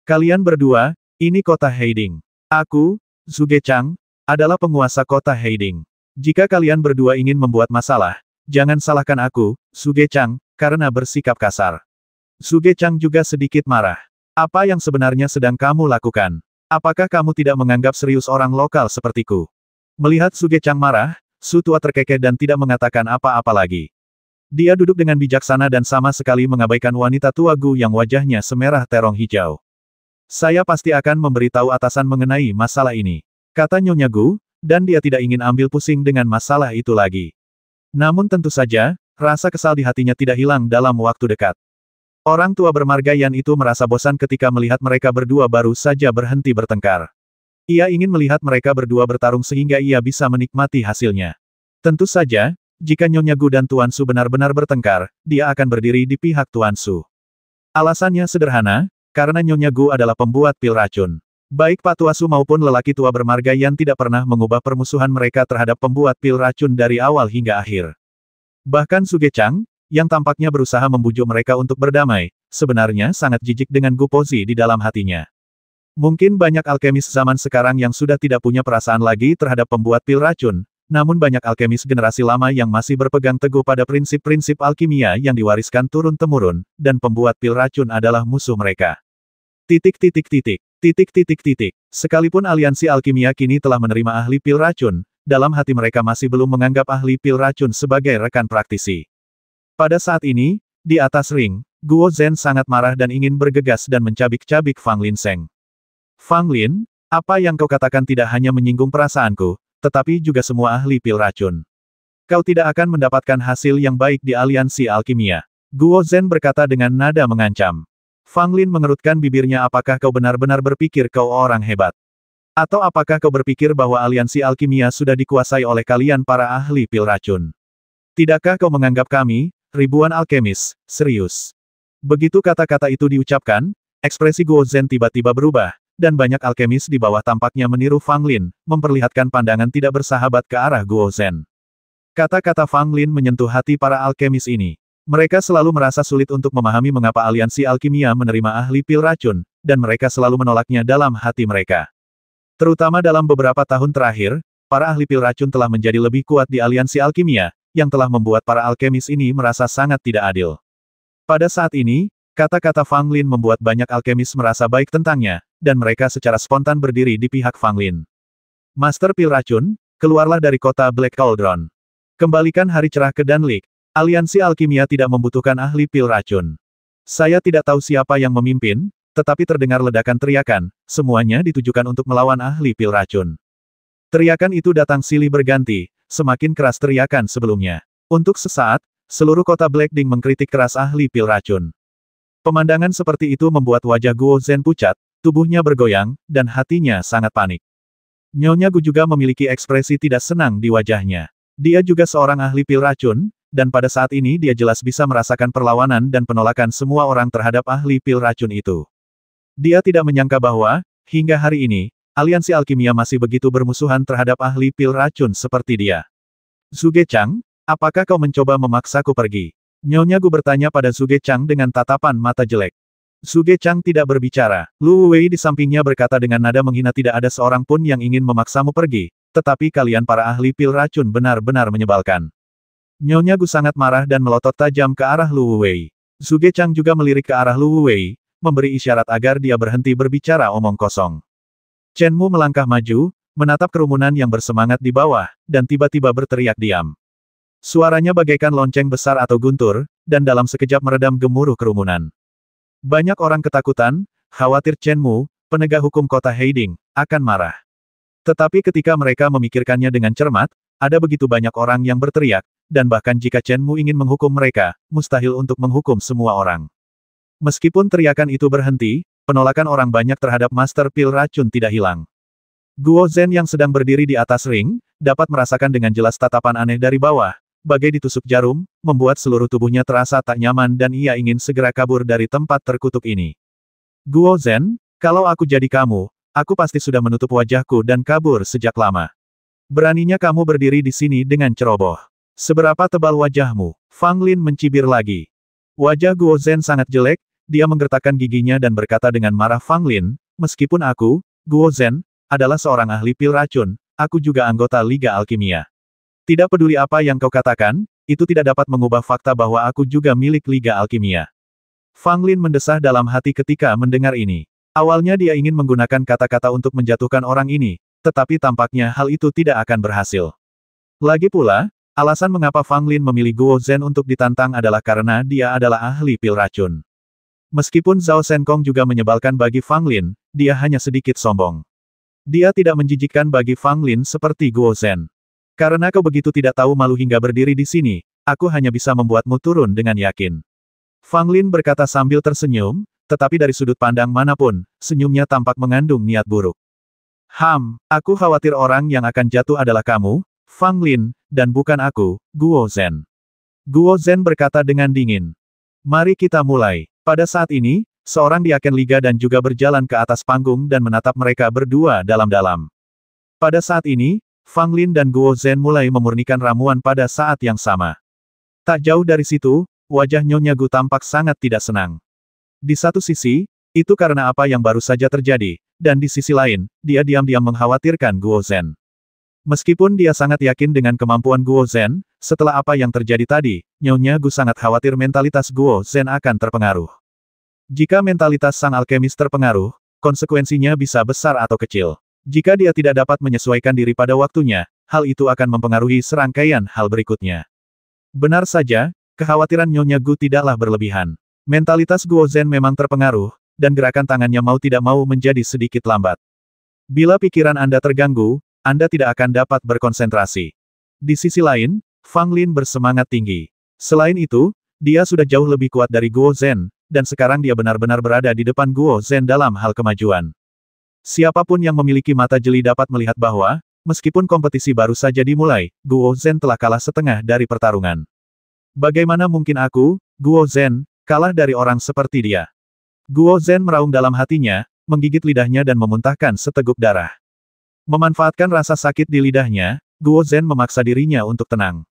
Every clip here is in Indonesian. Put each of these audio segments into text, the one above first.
Kalian berdua, ini kota Heiding. Aku, Zhuge Chang, adalah penguasa kota Heiding. Jika kalian berdua ingin membuat masalah, jangan salahkan aku, Zhuge Chang, karena bersikap kasar. Zhuge Chang juga sedikit marah. Apa yang sebenarnya sedang kamu lakukan? Apakah kamu tidak menganggap serius orang lokal sepertiku? Melihat Zhuge Chang marah, Su tua terkekeh dan tidak mengatakan apa-apa lagi. Dia duduk dengan bijaksana dan sama sekali mengabaikan wanita tua Gu yang wajahnya semerah terong hijau. Saya pasti akan memberitahu atasan mengenai masalah ini, kata Nyonya Gu, dan dia tidak ingin ambil pusing dengan masalah itu lagi. Namun tentu saja, rasa kesal di hatinya tidak hilang dalam waktu dekat. Orang tua bermarga Yan itu merasa bosan ketika melihat mereka berdua baru saja berhenti bertengkar. Ia ingin melihat mereka berdua bertarung sehingga ia bisa menikmati hasilnya. Tentu saja, jika Nyonya Gu dan Tuan Su benar-benar bertengkar, dia akan berdiri di pihak Tuan Su. Alasannya sederhana, karena Nyonya Gu adalah pembuat pil racun. Baik Pak Tua Su maupun lelaki tua bermarga Yan tidak pernah mengubah permusuhan mereka terhadap pembuat pil racun dari awal hingga akhir. Bahkan Zhuge Chang, yang tampaknya berusaha membujuk mereka untuk berdamai, sebenarnya sangat jijik dengan Gu Pozi di dalam hatinya. Mungkin banyak alkemis zaman sekarang yang sudah tidak punya perasaan lagi terhadap pembuat pil racun, namun banyak alkemis generasi lama yang masih berpegang teguh pada prinsip-prinsip alkimia yang diwariskan turun-temurun, dan pembuat pil racun adalah musuh mereka. Sekalipun aliansi alkimia kini telah menerima ahli pil racun, dalam hati mereka masih belum menganggap ahli pil racun sebagai rekan praktisi. Pada saat ini, di atas ring, Guo Zhen sangat marah dan ingin bergegas dan mencabik-cabik Fang Lin Seng. Fang Lin, apa yang kau katakan tidak hanya menyinggung perasaanku, tetapi juga semua ahli pil racun. Kau tidak akan mendapatkan hasil yang baik di aliansi alkimia. Guo Zhen berkata dengan nada mengancam. Fang Lin mengerutkan bibirnya. Apakah kau benar-benar berpikir kau orang hebat? Atau apakah kau berpikir bahwa aliansi alkimia sudah dikuasai oleh kalian para ahli pil racun? Tidakkah kau menganggap kami, ribuan alkemis, serius? Begitu kata-kata itu diucapkan, ekspresi Guo Zhen tiba-tiba berubah, dan banyak alkemis di bawah tampaknya meniru Fang Lin, memperlihatkan pandangan tidak bersahabat ke arah Guo Zhen. Kata-kata Fang Lin menyentuh hati para alkemis ini. Mereka selalu merasa sulit untuk memahami mengapa aliansi alkimia menerima ahli pil racun, dan mereka selalu menolaknya dalam hati mereka. Terutama dalam beberapa tahun terakhir, para ahli pil racun telah menjadi lebih kuat di aliansi alkimia, yang telah membuat para alkemis ini merasa sangat tidak adil. Pada saat ini, kata-kata Fang Lin membuat banyak alkemis merasa baik tentangnya, dan mereka secara spontan berdiri di pihak Fang Lin. Master pil racun, keluarlah dari kota Black Cauldron. Kembalikan hari cerah ke Danlik. Aliansi alkimia tidak membutuhkan ahli pil racun. Saya tidak tahu siapa yang memimpin, tetapi terdengar ledakan teriakan, semuanya ditujukan untuk melawan ahli pil racun. Teriakan itu datang silih berganti, semakin keras teriakan sebelumnya. Untuk sesaat, seluruh kota Blackding mengkritik keras ahli pil racun. Pemandangan seperti itu membuat wajah Guo Zhen pucat, tubuhnya bergoyang, dan hatinya sangat panik. Nyonya Gu juga memiliki ekspresi tidak senang di wajahnya. Dia juga seorang ahli pil racun, dan pada saat ini dia jelas bisa merasakan perlawanan dan penolakan semua orang terhadap ahli pil racun itu. Dia tidak menyangka bahwa, hingga hari ini, aliansi alkimia masih begitu bermusuhan terhadap ahli pil racun seperti dia. Zhuge Chang, apakah kau mencoba memaksaku pergi? Nyonya Gu bertanya pada Zhuge Chang dengan tatapan mata jelek. Zhuge Chang tidak berbicara. Lu Wei di sampingnya berkata dengan nada menghina, tidak ada seorang pun yang ingin memaksamu pergi, tetapi kalian para ahli pil racun benar-benar menyebalkan. Nyonya Gu sangat marah dan melotot tajam ke arah Lu Wei. Zhuge Chang juga melirik ke arah Lu Wei, memberi isyarat agar dia berhenti berbicara omong kosong. Chen Mu melangkah maju, menatap kerumunan yang bersemangat di bawah, dan tiba-tiba berteriak diam. Suaranya bagaikan lonceng besar atau guntur, dan dalam sekejap meredam gemuruh kerumunan. Banyak orang ketakutan, khawatir Chen Mu, penegak hukum kota Heiding, akan marah. Tetapi ketika mereka memikirkannya dengan cermat, ada begitu banyak orang yang berteriak, dan bahkan jika Chen Mu ingin menghukum mereka, mustahil untuk menghukum semua orang. Meskipun teriakan itu berhenti, penolakan orang banyak terhadap Master Pil Racun tidak hilang. Guo Zhen yang sedang berdiri di atas ring, dapat merasakan dengan jelas tatapan aneh dari bawah, bagai ditusuk jarum, membuat seluruh tubuhnya terasa tak nyaman dan ia ingin segera kabur dari tempat terkutuk ini. Guo Zhen, kalau aku jadi kamu, aku pasti sudah menutup wajahku dan kabur sejak lama. Beraninya kamu berdiri di sini dengan ceroboh. Seberapa tebal wajahmu? Fang Lin mencibir lagi. Wajah Guo Zhen sangat jelek, dia menggertakkan giginya dan berkata dengan marah, Fang Lin, meskipun aku, Guo Zhen, adalah seorang ahli pil racun, aku juga anggota Liga Alkimia. Tidak peduli apa yang kau katakan, itu tidak dapat mengubah fakta bahwa aku juga milik Liga Alkimia. Fang Lin mendesah dalam hati ketika mendengar ini. Awalnya dia ingin menggunakan kata-kata untuk menjatuhkan orang ini, tetapi tampaknya hal itu tidak akan berhasil. Lagi pula, alasan mengapa Fang Lin memilih Guo Zhen untuk ditantang adalah karena dia adalah ahli pil racun. Meskipun Zhao Shenkong juga menyebalkan bagi Fang Lin, dia hanya sedikit sombong. Dia tidak menjijikkan bagi Fang Lin seperti Guo Zhen. Karena kau begitu tidak tahu malu hingga berdiri di sini, aku hanya bisa membuatmu turun dengan yakin. Fang Lin berkata sambil tersenyum, tetapi dari sudut pandang manapun, senyumnya tampak mengandung niat buruk. Aku khawatir orang yang akan jatuh adalah kamu, Fang Lin, dan bukan aku, Guo Zhen. Guo Zhen berkata dengan dingin. Mari kita mulai. Pada saat ini, seorang diaken Liga dan juga berjalan ke atas panggung dan menatap mereka berdua dalam-dalam. Pada saat ini, Fang Lin dan Guo Zhen mulai memurnikan ramuan pada saat yang sama. Tak jauh dari situ, wajah Nyonya Gu tampak sangat tidak senang. Di satu sisi, itu karena apa yang baru saja terjadi, dan di sisi lain, dia diam-diam mengkhawatirkan Guo Zhen. Meskipun dia sangat yakin dengan kemampuan Guo Zhen, setelah apa yang terjadi tadi, Nyonya Gu sangat khawatir mentalitas Guo Zhen akan terpengaruh. Jika mentalitas sang alkemis terpengaruh, konsekuensinya bisa besar atau kecil. Jika dia tidak dapat menyesuaikan diri pada waktunya, hal itu akan mempengaruhi serangkaian hal berikutnya. Benar saja, kekhawatiran Nyonya Gu tidaklah berlebihan. Mentalitas Guo Zhen memang terpengaruh, dan gerakan tangannya mau tidak mau menjadi sedikit lambat. Bila pikiran Anda terganggu, Anda tidak akan dapat berkonsentrasi. Di sisi lain, Fang Lin bersemangat tinggi. Selain itu, dia sudah jauh lebih kuat dari Guo Zhen, dan sekarang dia benar-benar berada di depan Guo Zhen dalam hal kemajuan. Siapapun yang memiliki mata jeli dapat melihat bahwa, meskipun kompetisi baru saja dimulai, Guo Zhen telah kalah setengah dari pertarungan. Bagaimana mungkin aku, Guo Zhen, kalah dari orang seperti dia? Guo Zhen meraung dalam hatinya, menggigit lidahnya dan memuntahkan seteguk darah. Memanfaatkan rasa sakit di lidahnya, Guo Zhen memaksa dirinya untuk tenang.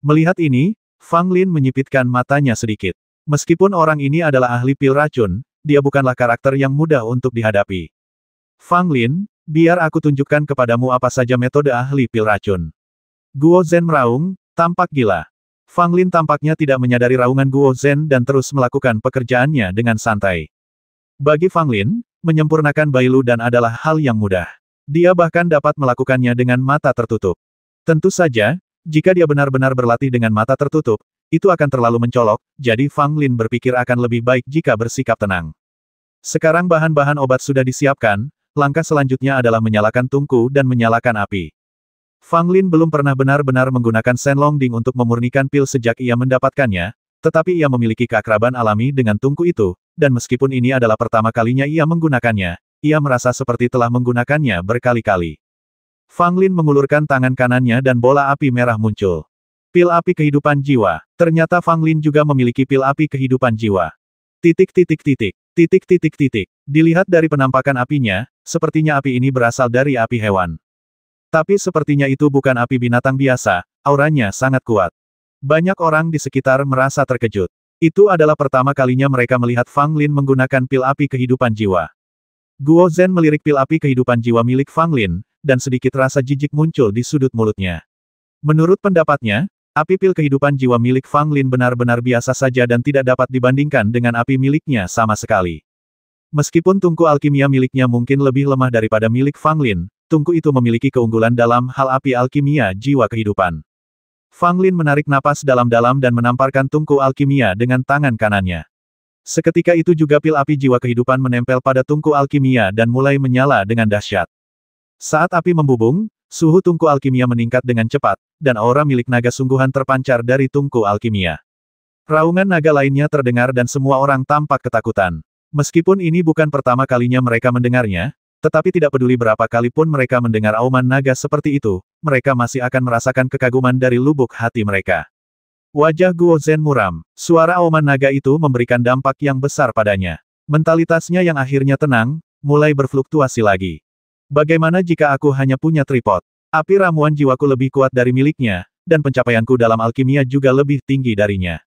Melihat ini, Fang Lin menyipitkan matanya sedikit. Meskipun orang ini adalah ahli pil racun, dia bukanlah karakter yang mudah untuk dihadapi. Fang Lin, biar aku tunjukkan kepadamu apa saja metode ahli pil racun. Guo Zhen meraung, tampak gila. Fang Lin tampaknya tidak menyadari raungan Guo Zhen dan terus melakukan pekerjaannya dengan santai. Bagi Fang Lin, menyempurnakan Bailu dan adalah hal yang mudah. Dia bahkan dapat melakukannya dengan mata tertutup. Tentu saja, jika dia benar-benar berlatih dengan mata tertutup, itu akan terlalu mencolok, jadi Fang Lin berpikir akan lebih baik jika bersikap tenang. Sekarang bahan-bahan obat sudah disiapkan, langkah selanjutnya adalah menyalakan tungku dan menyalakan api. Fang Lin belum pernah benar-benar menggunakan Shen Longding untuk memurnikan pil sejak ia mendapatkannya, tetapi ia memiliki keakraban alami dengan tungku itu, dan meskipun ini adalah pertama kalinya ia menggunakannya, ia merasa seperti telah menggunakannya berkali-kali. Fang Lin mengulurkan tangan kanannya dan bola api merah muncul. Pil api kehidupan jiwa. Ternyata Fang Lin juga memiliki pil api kehidupan jiwa. Titik. Dilihat dari penampakan apinya, sepertinya api ini berasal dari api hewan. Tapi sepertinya itu bukan api binatang biasa, auranya sangat kuat. Banyak orang di sekitar merasa terkejut. Itu adalah pertama kalinya mereka melihat Fang Lin menggunakan pil api kehidupan jiwa. Guo Zhen melirik pil api kehidupan jiwa milik Fang Lin, dan sedikit rasa jijik muncul di sudut mulutnya. Menurut pendapatnya, api pil kehidupan jiwa milik Fang Lin benar-benar biasa saja dan tidak dapat dibandingkan dengan api miliknya sama sekali. Meskipun tungku alkimia miliknya mungkin lebih lemah daripada milik Fang Lin, tungku itu memiliki keunggulan dalam hal api alkimia jiwa kehidupan. Fang Lin menarik napas dalam-dalam dan menamparkan tungku alkimia dengan tangan kanannya. Seketika itu juga pil api jiwa kehidupan menempel pada tungku alkimia dan mulai menyala dengan dahsyat. Saat api membubung, suhu tungku alkimia meningkat dengan cepat, dan aura milik naga sungguhan terpancar dari tungku alkimia. Raungan naga lainnya terdengar dan semua orang tampak ketakutan. Meskipun ini bukan pertama kalinya mereka mendengarnya, tetapi tidak peduli berapa kali pun mereka mendengar auman naga seperti itu, mereka masih akan merasakan kekaguman dari lubuk hati mereka. Wajah Guo Zhen muram. Suara auman naga itu memberikan dampak yang besar padanya. Mentalitasnya yang akhirnya tenang, mulai berfluktuasi lagi. Bagaimana jika aku hanya punya tripod? Api ramuan jiwaku lebih kuat dari miliknya, dan pencapaianku dalam alkimia juga lebih tinggi darinya.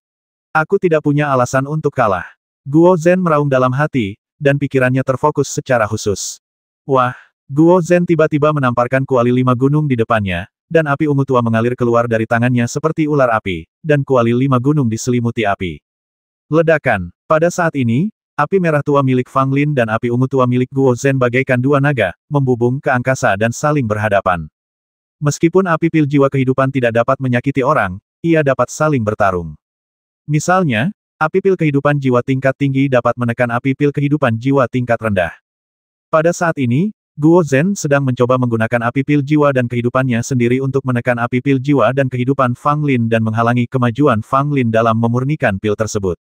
Aku tidak punya alasan untuk kalah. Guo Zhen meraung dalam hati, dan pikirannya terfokus secara khusus. Wah! Guo Zhen tiba-tiba menamparkan kuali 5 gunung di depannya, dan api ungu tua mengalir keluar dari tangannya seperti ular api, dan kuali 5 gunung diselimuti api. Ledakan. Pada saat ini, api merah tua milik Fang Lin dan api ungu tua milik Guo Zhen bagaikan dua naga, membubung ke angkasa dan saling berhadapan. Meskipun api pil jiwa kehidupan tidak dapat menyakiti orang, ia dapat saling bertarung. Misalnya, api pil kehidupan jiwa tingkat tinggi dapat menekan api pil kehidupan jiwa tingkat rendah. Pada saat ini, Guo Zhen sedang mencoba menggunakan api pil jiwa dan kehidupannya sendiri untuk menekan api pil jiwa dan kehidupan Fang Lin dan menghalangi kemajuan Fang Lin dalam memurnikan pil tersebut.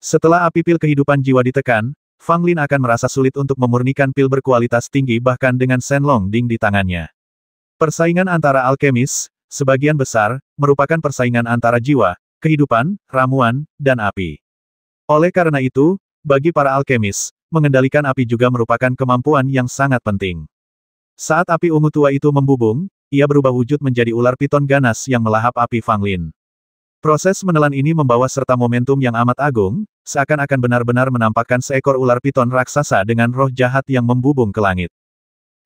Setelah api pil kehidupan jiwa ditekan, Fang Lin akan merasa sulit untuk memurnikan pil berkualitas tinggi bahkan dengan Shenlong Ding di tangannya. Persaingan antara alkemis, sebagian besar, merupakan persaingan antara jiwa, kehidupan, ramuan, dan api. Oleh karena itu, bagi para alkemis, mengendalikan api juga merupakan kemampuan yang sangat penting. Saat api ungu tua itu membubung, ia berubah wujud menjadi ular piton ganas yang melahap api Fang Lin. Proses menelan ini membawa serta momentum yang amat agung, seakan-akan benar-benar menampakkan seekor ular piton raksasa dengan roh jahat yang membubung ke langit.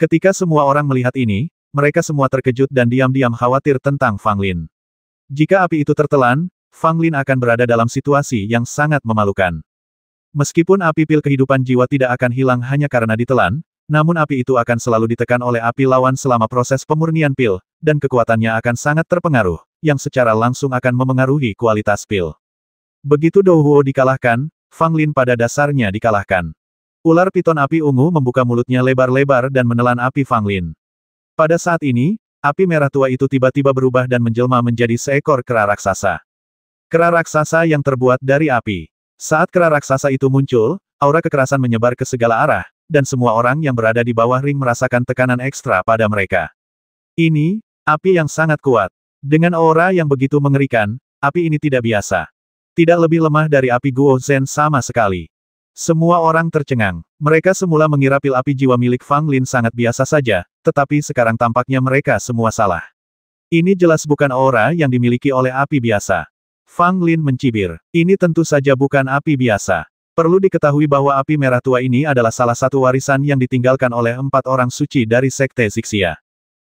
Ketika semua orang melihat ini, mereka semua terkejut dan diam-diam khawatir tentang Fang Lin. Jika api itu tertelan, Fang Lin akan berada dalam situasi yang sangat memalukan. Meskipun api pil kehidupan jiwa tidak akan hilang hanya karena ditelan, namun api itu akan selalu ditekan oleh api lawan selama proses pemurnian pil, dan kekuatannya akan sangat terpengaruh, yang secara langsung akan memengaruhi kualitas pil. Begitu Dou Huo dikalahkan, Fang Lin pada dasarnya dikalahkan. Ular piton api ungu membuka mulutnya lebar-lebar dan menelan api Fang Lin. Pada saat ini, api merah tua itu tiba-tiba berubah dan menjelma menjadi seekor kera raksasa. Kera raksasa yang terbuat dari api. Saat kera raksasa itu muncul, aura kekerasan menyebar ke segala arah, dan semua orang yang berada di bawah ring merasakan tekanan ekstra pada mereka. Ini, api yang sangat kuat. Dengan aura yang begitu mengerikan, api ini tidak biasa. Tidak lebih lemah dari api Guo Zhen sama sekali. Semua orang tercengang. Mereka semula mengira pil api jiwa milik Fang Lin sangat biasa saja, tetapi sekarang tampaknya mereka semua salah. Ini jelas bukan aura yang dimiliki oleh api biasa. Fang Lin mencibir. Ini tentu saja bukan api biasa. Perlu diketahui bahwa api merah tua ini adalah salah satu warisan yang ditinggalkan oleh 4 orang suci dari Sekte Xixia.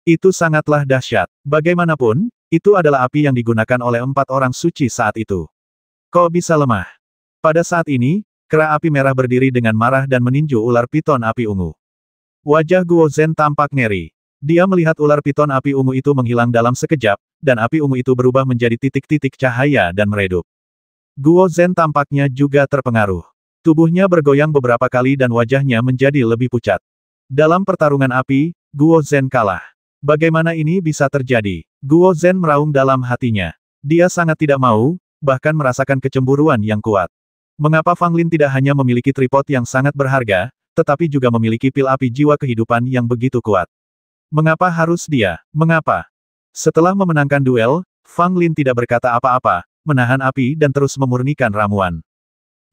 Itu sangatlah dahsyat. Bagaimanapun, itu adalah api yang digunakan oleh 4 orang suci saat itu. Kok bisa lemah? Pada saat ini, kera api merah berdiri dengan marah dan meninju ular piton api ungu. Wajah Guo Zhen tampak ngeri. Dia melihat ular piton api ungu itu menghilang dalam sekejap, dan api ungu itu berubah menjadi titik-titik cahaya dan meredup. Guo Zhen tampaknya juga terpengaruh. Tubuhnya bergoyang beberapa kali dan wajahnya menjadi lebih pucat. Dalam pertarungan api, Guo Zhen kalah. Bagaimana ini bisa terjadi? Guo Zhen meraung dalam hatinya. Dia sangat tidak mau, bahkan merasakan kecemburuan yang kuat. Mengapa Fang Lin tidak hanya memiliki tripod yang sangat berharga, tetapi juga memiliki pil api jiwa kehidupan yang begitu kuat? Mengapa harus dia? Mengapa? Setelah memenangkan duel, Fang Lin tidak berkata apa-apa, menahan api dan terus memurnikan ramuan.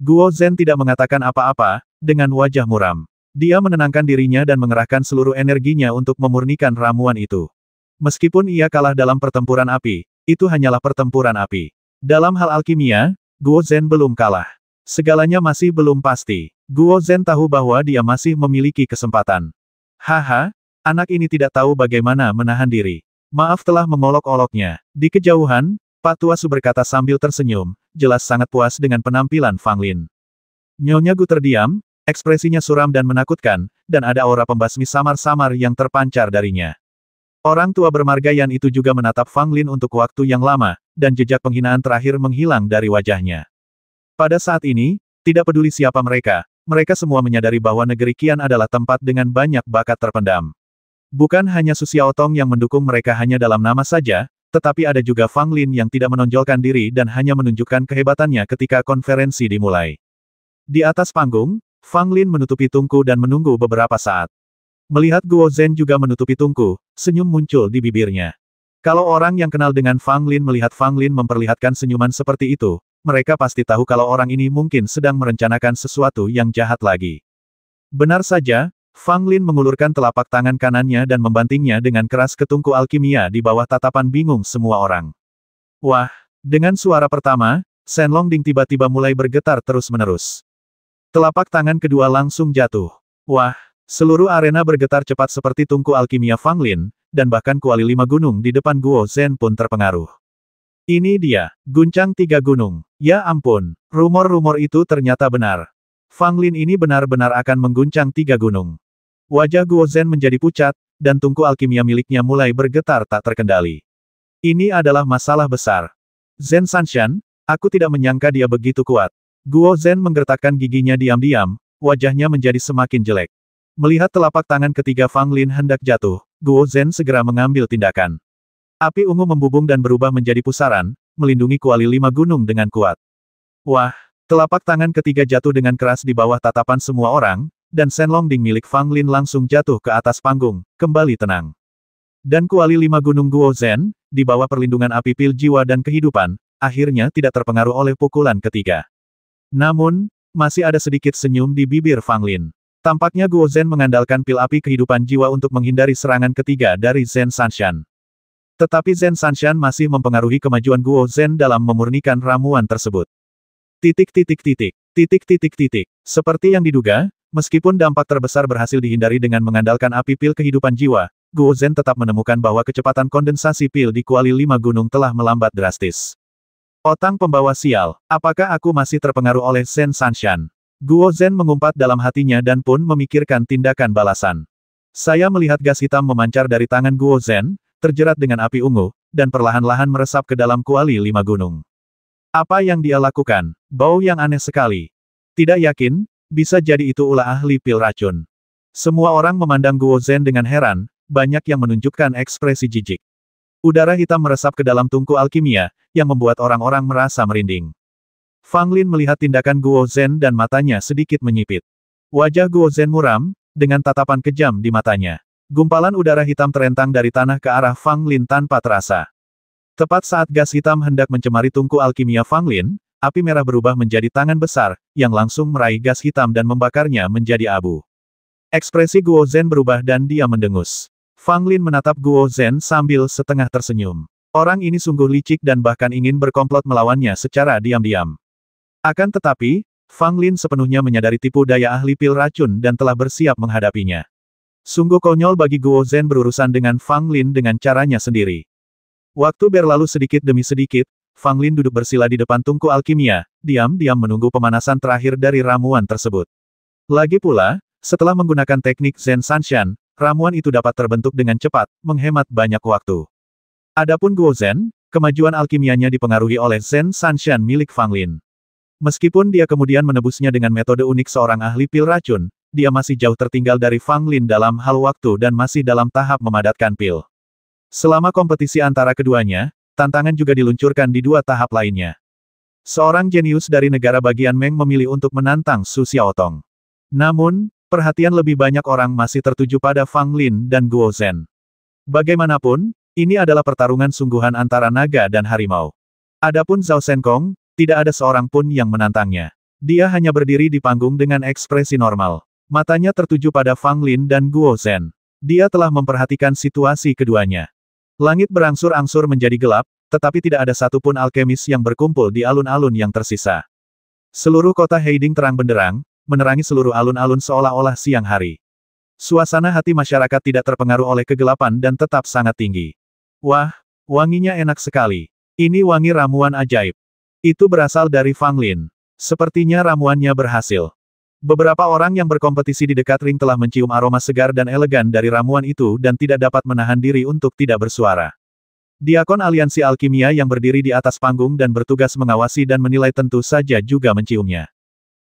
Guo Zhen tidak mengatakan apa-apa, dengan wajah muram. Dia menenangkan dirinya dan mengerahkan seluruh energinya untuk memurnikan ramuan itu. Meskipun ia kalah dalam pertempuran api, itu hanyalah pertempuran api. Dalam hal alkimia, Guo Zhen belum kalah. Segalanya masih belum pasti. Guo Zhen tahu bahwa dia masih memiliki kesempatan. Haha. Anak ini tidak tahu bagaimana menahan diri. Maaf telah mengolok-oloknya. Di kejauhan, Pak Tua Su berkata sambil tersenyum, jelas sangat puas dengan penampilan Fang Lin. Nyonya Gu terdiam, ekspresinya suram dan menakutkan, dan ada aura pembasmi samar-samar yang terpancar darinya. Orang tua bermargayan itu juga menatap Fang Lin untuk waktu yang lama, dan jejak penghinaan terakhir menghilang dari wajahnya. Pada saat ini, tidak peduli siapa mereka, mereka semua menyadari bahwa negeri Qian adalah tempat dengan banyak bakat terpendam. Bukan hanya Su Xiaotong yang mendukung mereka hanya dalam nama saja, tetapi ada juga Fang Lin yang tidak menonjolkan diri dan hanya menunjukkan kehebatannya ketika konferensi dimulai. Di atas panggung, Fang Lin menutupi tungku dan menunggu beberapa saat. Melihat Guo Zhen juga menutupi tungku, senyum muncul di bibirnya. Kalau orang yang kenal dengan Fang Lin melihat Fang Lin memperlihatkan senyuman seperti itu, mereka pasti tahu kalau orang ini mungkin sedang merencanakan sesuatu yang jahat lagi. Benar saja, Fang Lin mengulurkan telapak tangan kanannya dan membantingnya dengan keras ke tungku alkimia di bawah tatapan bingung semua orang. Wah! Dengan suara pertama, Shenlong Ding tiba-tiba mulai bergetar terus-menerus. Telapak tangan kedua langsung jatuh. Wah, seluruh arena bergetar cepat seperti tungku alkimia Fang Lin, dan bahkan kuali 5 gunung di depan Guo Zhen pun terpengaruh. Ini dia, guncang 3 gunung. Ya ampun, rumor-rumor itu ternyata benar. Fang Lin ini benar-benar akan mengguncang 3 gunung. Wajah Guo Zhen menjadi pucat, dan tungku alkimia miliknya mulai bergetar tak terkendali. Ini adalah masalah besar. Zhen Sanshan, aku tidak menyangka dia begitu kuat. Guo Zhen menggertakkan giginya diam-diam, wajahnya menjadi semakin jelek. Melihat telapak tangan ketiga Fang Lin hendak jatuh, Guo Zhen segera mengambil tindakan. Api ungu membubung dan berubah menjadi pusaran, melindungi kuali 5 gunung dengan kuat. Wah, telapak tangan ketiga jatuh dengan keras di bawah tatapan semua orang, dan Shen Longding milik Fang Lin langsung jatuh ke atas panggung, kembali tenang. Dan kuali 5 gunung Guo Zhen, di bawah perlindungan api pil jiwa dan kehidupan, akhirnya tidak terpengaruh oleh pukulan ketiga. Namun, masih ada sedikit senyum di bibir Fang Lin. Tampaknya Guo Zhen mengandalkan pil api kehidupan jiwa untuk menghindari serangan ketiga dari Zhen Sanshan. Tetapi Zhen Sanshan masih mempengaruhi kemajuan Guo Zhen dalam memurnikan ramuan tersebut. Seperti yang diduga, meskipun dampak terbesar berhasil dihindari dengan mengandalkan api pil kehidupan jiwa, Guo Zhen tetap menemukan bahwa kecepatan kondensasi pil di kuali 5 gunung telah melambat drastis. Otang pembawa sial, apakah aku masih terpengaruh oleh Zhen Sanshan? Guo Zhen mengumpat dalam hatinya dan pun memikirkan tindakan balasan. Saya melihat gas hitam memancar dari tangan Guo Zhen, terjerat dengan api ungu, dan perlahan-lahan meresap ke dalam kuali 5 gunung. Apa yang dia lakukan? Bau yang aneh sekali. Tidak yakin, bisa jadi itu ulah ahli pil racun. Semua orang memandang Guo Zhen dengan heran, banyak yang menunjukkan ekspresi jijik. Udara hitam meresap ke dalam tungku alkimia, yang membuat orang-orang merasa merinding. Fang Lin melihat tindakan Guo Zhen dan matanya sedikit menyipit. Wajah Guo Zhen muram, dengan tatapan kejam di matanya. Gumpalan udara hitam terentang dari tanah ke arah Fang Lin tanpa terasa. Tepat saat gas hitam hendak mencemari tungku alkimia Fang Lin, api merah berubah menjadi tangan besar, yang langsung meraih gas hitam dan membakarnya menjadi abu. Ekspresi Guo Zhen berubah dan dia mendengus. Fang Lin menatap Guo Zhen sambil setengah tersenyum. Orang ini sungguh licik dan bahkan ingin berkomplot melawannya secara diam-diam. Akan tetapi, Fang Lin sepenuhnya menyadari tipu daya ahli pil racun dan telah bersiap menghadapinya. Sungguh konyol bagi Guo Zhen berurusan dengan Fang Lin dengan caranya sendiri. Waktu berlalu sedikit demi sedikit, Fang Lin duduk bersila di depan tungku alkimia, diam-diam menunggu pemanasan terakhir dari ramuan tersebut. Lagi pula, setelah menggunakan teknik Zhen Sanshan, ramuan itu dapat terbentuk dengan cepat, menghemat banyak waktu. Adapun Guo Zhen, kemajuan alkimianya dipengaruhi oleh Zhen Sanshan milik Fang Lin. Meskipun dia kemudian menebusnya dengan metode unik seorang ahli pil racun, dia masih jauh tertinggal dari Fang Lin dalam hal waktu dan masih dalam tahap memadatkan pil. Selama kompetisi antara keduanya, tantangan juga diluncurkan di 2 tahap lainnya. Seorang jenius dari negara bagian Meng memilih untuk menantang Su Xiaotong. Namun, perhatian lebih banyak orang masih tertuju pada Fang Lin dan Guo Zhen. Bagaimanapun, ini adalah pertarungan sungguhan antara naga dan harimau. Adapun Zhao Shenkong, tidak ada seorang pun yang menantangnya. Dia hanya berdiri di panggung dengan ekspresi normal. Matanya tertuju pada Fang Lin dan Guo Zhen. Dia telah memperhatikan situasi keduanya. Langit berangsur-angsur menjadi gelap, tetapi tidak ada satupun alkemis yang berkumpul di alun-alun yang tersisa. Seluruh kota Heiding terang benderang, menerangi seluruh alun-alun seolah-olah siang hari. Suasana hati masyarakat tidak terpengaruh oleh kegelapan dan tetap sangat tinggi. Wah, wanginya enak sekali. Ini wangi ramuan ajaib. Itu berasal dari Fang Lin. Sepertinya ramuannya berhasil. Beberapa orang yang berkompetisi di dekat ring telah mencium aroma segar dan elegan dari ramuan itu dan tidak dapat menahan diri untuk tidak bersuara. Diakon aliansi alkimia yang berdiri di atas panggung dan bertugas mengawasi dan menilai tentu saja juga menciumnya.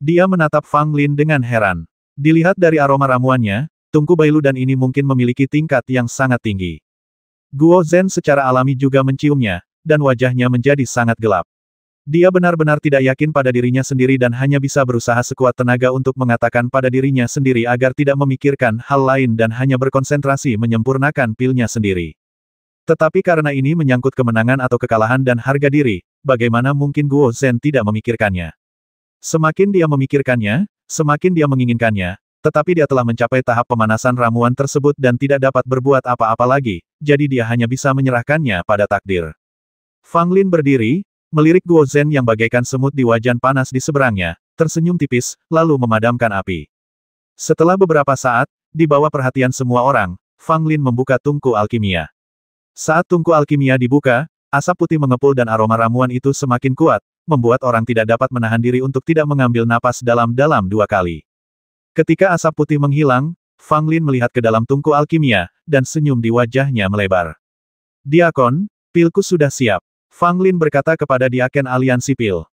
Dia menatap Fang Lin dengan heran. Dilihat dari aroma ramuannya, tungku Bailudan ini mungkin memiliki tingkat yang sangat tinggi. Guo Zhen secara alami juga menciumnya, dan wajahnya menjadi sangat gelap. Dia benar-benar tidak yakin pada dirinya sendiri dan hanya bisa berusaha sekuat tenaga untuk mengatakan pada dirinya sendiri agar tidak memikirkan hal lain dan hanya berkonsentrasi menyempurnakan pilnya sendiri. Tetapi karena ini menyangkut kemenangan atau kekalahan dan harga diri, bagaimana mungkin Guo Zhen tidak memikirkannya? Semakin dia memikirkannya, semakin dia menginginkannya, tetapi dia telah mencapai tahap pemanasan ramuan tersebut dan tidak dapat berbuat apa-apa lagi, jadi dia hanya bisa menyerahkannya pada takdir. Fang Lin berdiri, melirik Guo Zhen yang bagaikan semut di wajan panas di seberangnya, tersenyum tipis, lalu memadamkan api. Setelah beberapa saat, di bawah perhatian semua orang, Fang Lin membuka tungku alkimia. Saat tungku alkimia dibuka, asap putih mengepul dan aroma ramuan itu semakin kuat, membuat orang tidak dapat menahan diri untuk tidak mengambil napas dalam-dalam 2 kali. Ketika asap putih menghilang, Fang Lin melihat ke dalam tungku alkimia, dan senyum di wajahnya melebar. Diakon, pilku sudah siap. Fang Lin berkata kepada Diaken Aliansi Pil.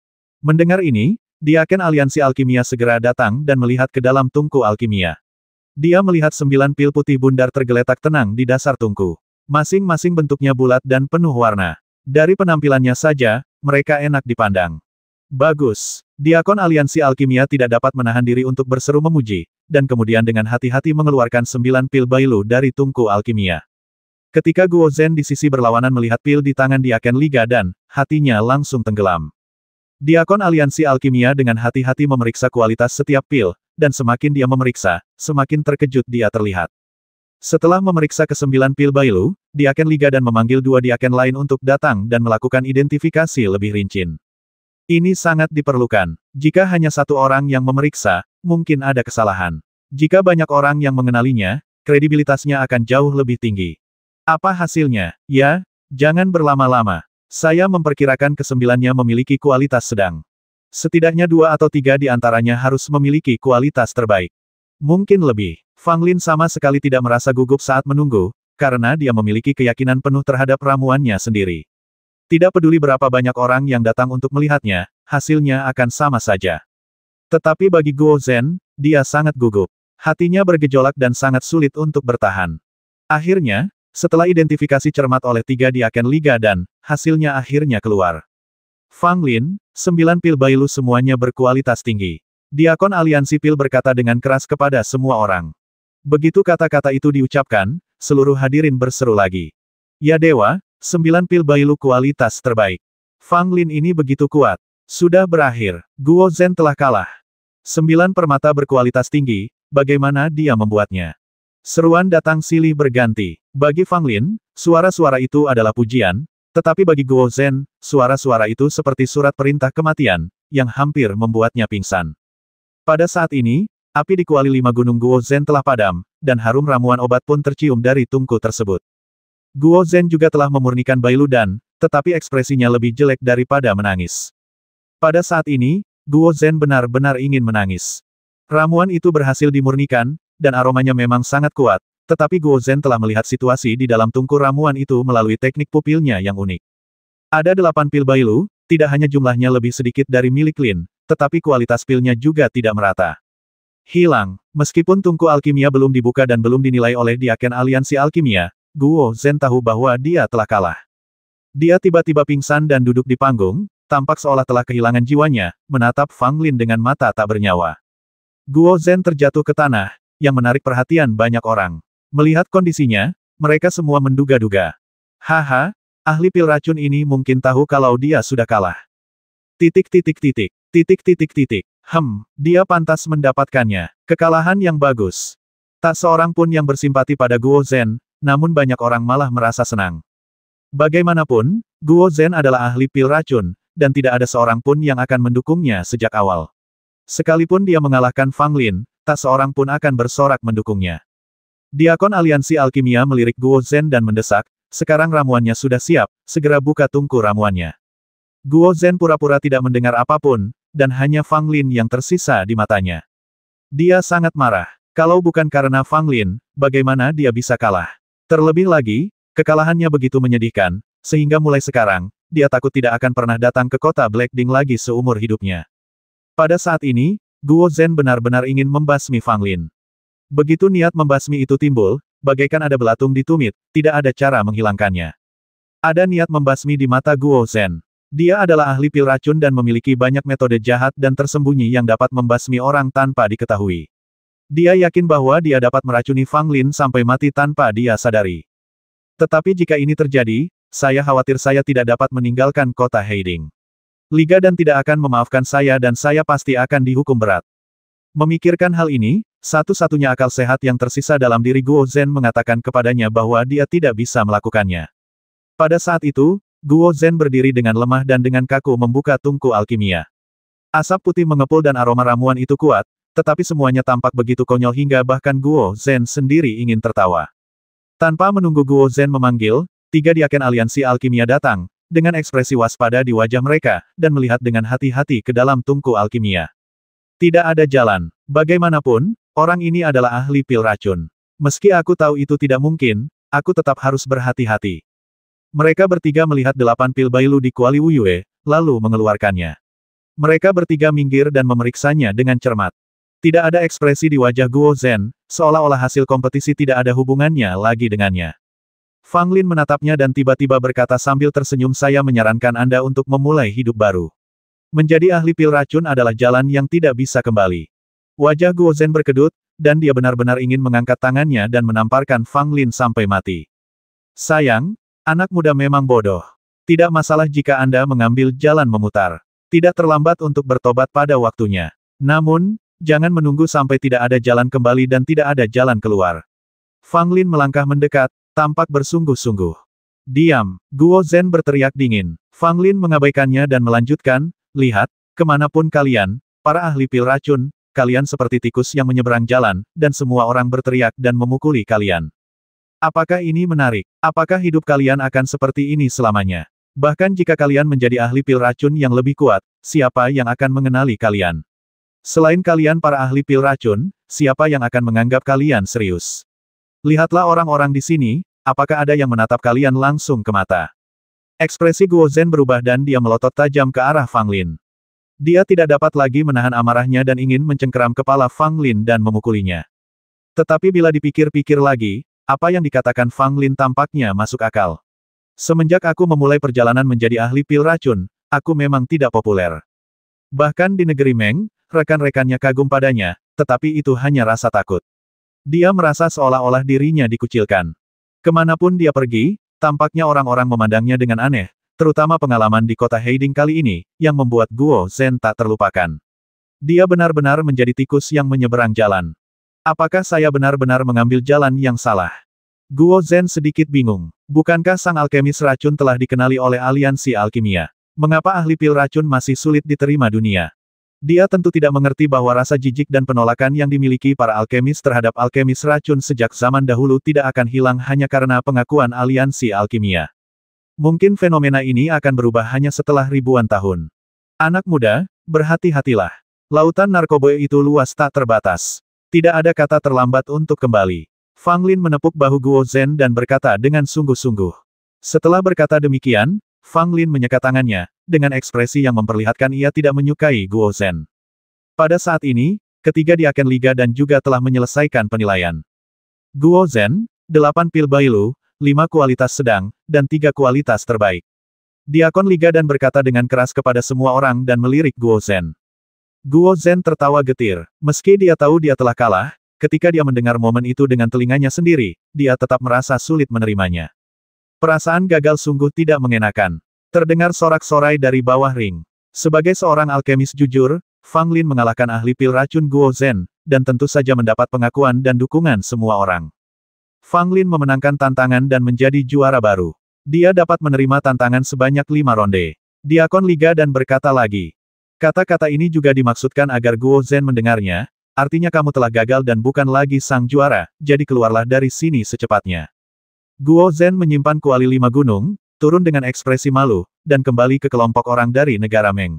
Mendengar ini, Diaken Aliansi Alkimia segera datang dan melihat ke dalam tungku alkimia. Dia melihat 9 pil putih bundar tergeletak tenang di dasar tungku. Masing-masing bentuknya bulat dan penuh warna. Dari penampilannya saja, mereka enak dipandang. Bagus. Diakon Aliansi Alkimia tidak dapat menahan diri untuk berseru memuji, dan kemudian dengan hati-hati mengeluarkan 9 pil Bailu dari tungku alkimia. Ketika Guo Zhen di sisi berlawanan melihat pil di tangan Diaken Liga dan, hatinya langsung tenggelam. Diakon Aliansi Alkimia dengan hati-hati memeriksa kualitas setiap pil, dan semakin dia memeriksa, semakin terkejut dia terlihat. Setelah memeriksa ke-9 pil Bailu, Diaken Liga dan memanggil 2 Diaken lain untuk datang dan melakukan identifikasi lebih rinci. Ini sangat diperlukan. Jika hanya satu orang yang memeriksa, mungkin ada kesalahan. Jika banyak orang yang mengenalinya, kredibilitasnya akan jauh lebih tinggi. Apa hasilnya? Ya, jangan berlama-lama. Saya memperkirakan ke-9-nya memiliki kualitas sedang. Setidaknya 2 atau 3 di antaranya harus memiliki kualitas terbaik. Mungkin lebih. Fang Lin sama sekali tidak merasa gugup saat menunggu, karena dia memiliki keyakinan penuh terhadap ramuannya sendiri. Tidak peduli berapa banyak orang yang datang untuk melihatnya, hasilnya akan sama saja. Tetapi bagi Guo Zhen, dia sangat gugup. Hatinya bergejolak dan sangat sulit untuk bertahan. Akhirnya, setelah identifikasi cermat oleh 3 Diaken Liga dan, hasilnya akhirnya keluar. Fang Lin, 9 pil Bailu semuanya berkualitas tinggi. Diakon Aliansi Pil berkata dengan keras kepada semua orang. Begitu kata-kata itu diucapkan, seluruh hadirin berseru lagi. Ya dewa, 9 pil Bailu kualitas terbaik. Fang Lin ini begitu kuat. Sudah berakhir. Guo Zhen telah kalah. 9 permata berkualitas tinggi, bagaimana dia membuatnya? Seruan datang silih berganti. Bagi Fang Lin, suara-suara itu adalah pujian, tetapi bagi Guo Zhen, suara-suara itu seperti surat perintah kematian, yang hampir membuatnya pingsan. Pada saat ini, api di kuali 5 Gunung Guo Zhen telah padam, dan harum ramuan obat pun tercium dari tungku tersebut. Guo Zhen juga telah memurnikan Bailu dan, tetapi ekspresinya lebih jelek daripada menangis. Pada saat ini, Guo Zhen benar-benar ingin menangis. Ramuan itu berhasil dimurnikan, dan aromanya memang sangat kuat, tetapi Guo Zhen telah melihat situasi di dalam tungku ramuan itu melalui teknik pupilnya yang unik. Ada 8 pil Bailu, tidak hanya jumlahnya lebih sedikit dari milik Lin, tetapi kualitas pilnya juga tidak merata. Hilang. Meskipun tungku alkimia belum dibuka dan belum dinilai oleh Diaken Aliansi Alkimia, Guo Zhen tahu bahwa dia telah kalah. Dia tiba-tiba pingsan dan duduk di panggung, tampak seolah telah kehilangan jiwanya, menatap Fang Lin dengan mata tak bernyawa. Guo Zhen terjatuh ke tanah, yang menarik perhatian banyak orang. Melihat kondisinya, mereka semua menduga-duga. Haha, ahli pil racun ini mungkin tahu kalau dia sudah kalah. Titik. Dia pantas mendapatkannya. Kekalahan yang bagus. Tak seorang pun yang bersimpati pada Guo Zhen, namun banyak orang malah merasa senang. Bagaimanapun, Guo Zhen adalah ahli pil racun, dan tidak ada seorang pun yang akan mendukungnya sejak awal. Sekalipun dia mengalahkan Fang Lin, tak seorang pun akan bersorak mendukungnya. Diakon Aliansi Alkimia melirik Guo Zhen dan mendesak, sekarang ramuannya sudah siap, segera buka tungku ramuannya. Guo Zhen pura-pura tidak mendengar apapun, dan hanya Fang Lin yang tersisa di matanya. Dia sangat marah. Kalau bukan karena Fang Lin, bagaimana dia bisa kalah? Terlebih lagi, kekalahannya begitu menyedihkan, sehingga mulai sekarang, dia takut tidak akan pernah datang ke kota Blackding lagi seumur hidupnya. Pada saat ini, Guo Zhen benar-benar ingin membasmi Fang Lin. Begitu niat membasmi itu timbul, bagaikan ada belatung di tumit, tidak ada cara menghilangkannya. Ada niat membasmi di mata Guo Zhen. Dia adalah ahli pil racun dan memiliki banyak metode jahat dan tersembunyi yang dapat membasmi orang tanpa diketahui. Dia yakin bahwa dia dapat meracuni Fang Lin sampai mati tanpa dia sadari. Tetapi jika ini terjadi, saya khawatir saya tidak dapat meninggalkan kota Heiding. Liga dan tidak akan memaafkan saya dan saya pasti akan dihukum berat. Memikirkan hal ini, satu-satunya akal sehat yang tersisa dalam diri Guo Zhen mengatakan kepadanya bahwa dia tidak bisa melakukannya. Pada saat itu, Guo Zhen berdiri dengan lemah dan dengan kaku membuka tungku alkimia. Asap putih mengepul dan aroma ramuan itu kuat, tetapi semuanya tampak begitu konyol hingga bahkan Guo Zhen sendiri ingin tertawa. Tanpa menunggu Guo Zhen memanggil, 3 diaken aliansi alkimia datang, dengan ekspresi waspada di wajah mereka, dan melihat dengan hati-hati ke dalam tungku alkimia. Tidak ada jalan. Bagaimanapun, orang ini adalah ahli pil racun. Meski aku tahu itu tidak mungkin, aku tetap harus berhati-hati. Mereka bertiga melihat 8 pil Bailu di Kuali Wuyue, lalu mengeluarkannya. Mereka bertiga minggir dan memeriksanya dengan cermat. Tidak ada ekspresi di wajah Guo Zhen, seolah-olah hasil kompetisi tidak ada hubungannya lagi dengannya. Fang Lin menatapnya dan tiba-tiba berkata sambil tersenyum, saya menyarankan Anda untuk memulai hidup baru. Menjadi ahli pil racun adalah jalan yang tidak bisa kembali. Wajah Guo Zhen berkedut, dan dia benar-benar ingin mengangkat tangannya dan menamparkan Fang Lin sampai mati. Sayang, anak muda memang bodoh. Tidak masalah jika Anda mengambil jalan memutar. Tidak terlambat untuk bertobat pada waktunya. Namun, jangan menunggu sampai tidak ada jalan kembali dan tidak ada jalan keluar. Fang Lin melangkah mendekat, tampak bersungguh-sungguh. Diam, Guo Zhen berteriak dingin. Fang Lin mengabaikannya dan melanjutkan, lihat, kemanapun kalian, para ahli pil racun, kalian seperti tikus yang menyeberang jalan, dan semua orang berteriak dan memukuli kalian. Apakah ini menarik? Apakah hidup kalian akan seperti ini selamanya? Bahkan jika kalian menjadi ahli pil racun yang lebih kuat, siapa yang akan mengenali kalian? Selain kalian para ahli pil racun, siapa yang akan menganggap kalian serius? Lihatlah orang-orang di sini, apakah ada yang menatap kalian langsung ke mata? Ekspresi Guo Zhen berubah dan dia melotot tajam ke arah Fang Lin. Dia tidak dapat lagi menahan amarahnya dan ingin mencengkeram kepala Fang Lin dan memukulinya. Tetapi bila dipikir-pikir lagi, apa yang dikatakan Fang Lin tampaknya masuk akal. Semenjak aku memulai perjalanan menjadi ahli pil racun, aku memang tidak populer. Bahkan di negeri Meng, rekan-rekannya kagum padanya, tetapi itu hanya rasa takut. Dia merasa seolah-olah dirinya dikucilkan. Kemanapun dia pergi, tampaknya orang-orang memandangnya dengan aneh, terutama pengalaman di kota Heiding kali ini, yang membuat Guo Zhen tak terlupakan. Dia benar-benar menjadi tikus yang menyeberang jalan. Apakah saya benar-benar mengambil jalan yang salah? Guo Zhen sedikit bingung. Bukankah sang alkemis racun telah dikenali oleh aliansi alkimia? Mengapa ahli pil racun masih sulit diterima dunia? Dia tentu tidak mengerti bahwa rasa jijik dan penolakan yang dimiliki para alkemis terhadap alkemis racun sejak zaman dahulu tidak akan hilang hanya karena pengakuan aliansi alkimia. Mungkin fenomena ini akan berubah hanya setelah ribuan tahun. Anak muda, berhati-hatilah. Lautan narkoba itu luas tak terbatas. Tidak ada kata terlambat untuk kembali. Fang Lin menepuk bahu Guo Zhen dan berkata dengan sungguh-sungguh. Setelah berkata demikian, Fang Lin menyekat tangannya, dengan ekspresi yang memperlihatkan ia tidak menyukai Guo Zhen. Pada saat ini, ketiga diaken liga dan juga telah menyelesaikan penilaian. Guo Zhen, 8 pil Bailu, 5 kualitas sedang, dan 3 kualitas terbaik. Diakon liga dan berkata dengan keras kepada semua orang dan melirik Guo Zhen. Guo Zhen tertawa getir, meski dia tahu dia telah kalah. Ketika dia mendengar momen itu dengan telinganya sendiri, dia tetap merasa sulit menerimanya. Perasaan gagal sungguh tidak mengenakan. Terdengar sorak-sorai dari bawah ring. Sebagai seorang alkemis jujur, Fang Lin mengalahkan ahli pil racun Guo Zhen, dan tentu saja mendapat pengakuan dan dukungan semua orang. Fang Lin memenangkan tantangan dan menjadi juara baru. Dia dapat menerima tantangan sebanyak 5 ronde. Diakon liga dan berkata lagi. Kata-kata ini juga dimaksudkan agar Guo Zhen mendengarnya. Artinya kamu telah gagal dan bukan lagi sang juara, jadi keluarlah dari sini secepatnya. Guo Zhen menyimpan kuali 5 gunung, turun dengan ekspresi malu, dan kembali ke kelompok orang dari negara Meng.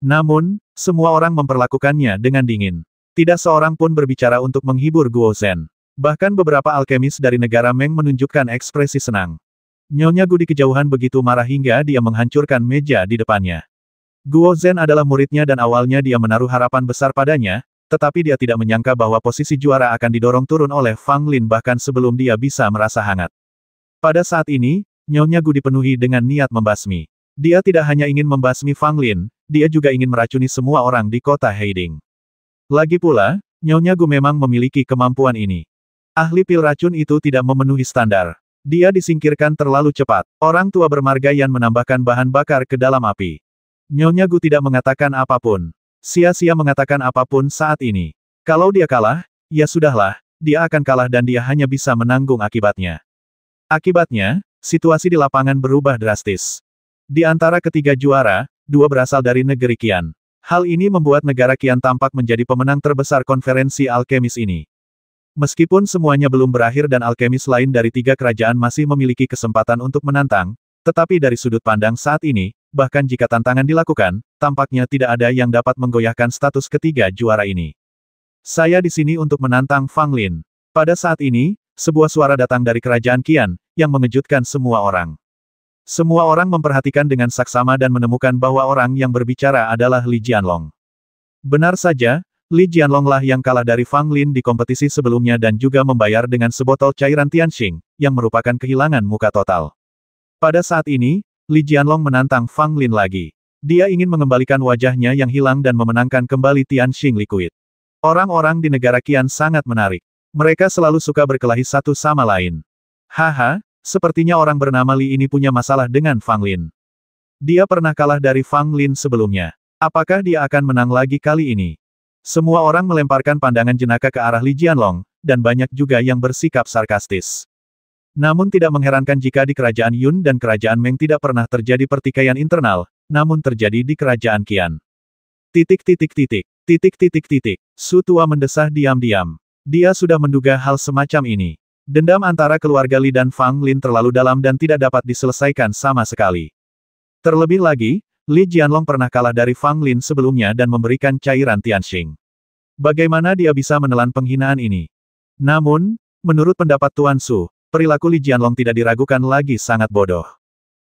Namun, semua orang memperlakukannya dengan dingin. Tidak seorang pun berbicara untuk menghibur Guo Zhen. Bahkan beberapa alkemis dari negara Meng menunjukkan ekspresi senang. Nyonya Gu di kejauhan begitu marah hingga dia menghancurkan meja di depannya. Guo Zhen adalah muridnya dan awalnya dia menaruh harapan besar padanya, tetapi dia tidak menyangka bahwa posisi juara akan didorong turun oleh Fang Lin bahkan sebelum dia bisa merasa hangat. Pada saat ini, Nyonya Gu dipenuhi dengan niat membasmi. Dia tidak hanya ingin membasmi Fang Lin, dia juga ingin meracuni semua orang di kota Heiding. Lagi pula, Nyonya Gu memang memiliki kemampuan ini. Ahli pil racun itu tidak memenuhi standar. Dia disingkirkan terlalu cepat. Orang tua bermarga Yan menambahkan bahan bakar ke dalam api. Nyonya Gu tidak mengatakan apapun. Sia-sia mengatakan apapun saat ini. Kalau dia kalah, ya sudahlah, dia akan kalah dan dia hanya bisa menanggung akibatnya. Akibatnya, situasi di lapangan berubah drastis. Di antara ketiga juara, 2 berasal dari negeri Qian. Hal ini membuat negara Qian tampak menjadi pemenang terbesar konferensi alkemis ini. Meskipun semuanya belum berakhir dan alkemis lain dari 3 kerajaan masih memiliki kesempatan untuk menantang, tetapi dari sudut pandang saat ini, bahkan jika tantangan dilakukan, tampaknya tidak ada yang dapat menggoyahkan status ketiga juara ini. Saya di sini untuk menantang Fang Lin. Pada saat ini, sebuah suara datang dari kerajaan Qian, yang mengejutkan semua orang. Semua orang memperhatikan dengan saksama dan menemukan bahwa orang yang berbicara adalah Li Jianlong. Benar saja, Li Jianlong lah yang kalah dari Fang Lin di kompetisi sebelumnya dan juga membayar dengan sebotol cairan Tianxing, yang merupakan kehilangan muka total. Pada saat ini, Li Jianlong menantang Fang Lin lagi. Dia ingin mengembalikan wajahnya yang hilang dan memenangkan kembali Tianxing Liquid. Orang-orang di negara Qian sangat menarik. Mereka selalu suka berkelahi satu sama lain. Haha. Sepertinya orang bernama Li ini punya masalah dengan Fang Lin. Dia pernah kalah dari Fang Lin sebelumnya. Apakah dia akan menang lagi kali ini? Semua orang melemparkan pandangan jenaka ke arah Li Jianlong, dan banyak juga yang bersikap sarkastis. Namun tidak mengherankan jika di kerajaan Yun dan kerajaan Meng tidak pernah terjadi pertikaian internal, namun terjadi di kerajaan Qian. Su Tua mendesah diam-diam. Dia sudah menduga hal semacam ini. Dendam antara keluarga Li dan Fang Lin terlalu dalam dan tidak dapat diselesaikan sama sekali. Terlebih lagi, Li Jianlong pernah kalah dari Fang Lin sebelumnya dan memberikan cairan Tianxing. Bagaimana dia bisa menelan penghinaan ini? Namun, menurut pendapat Tuan Su, perilaku Li Jianlong tidak diragukan lagi sangat bodoh.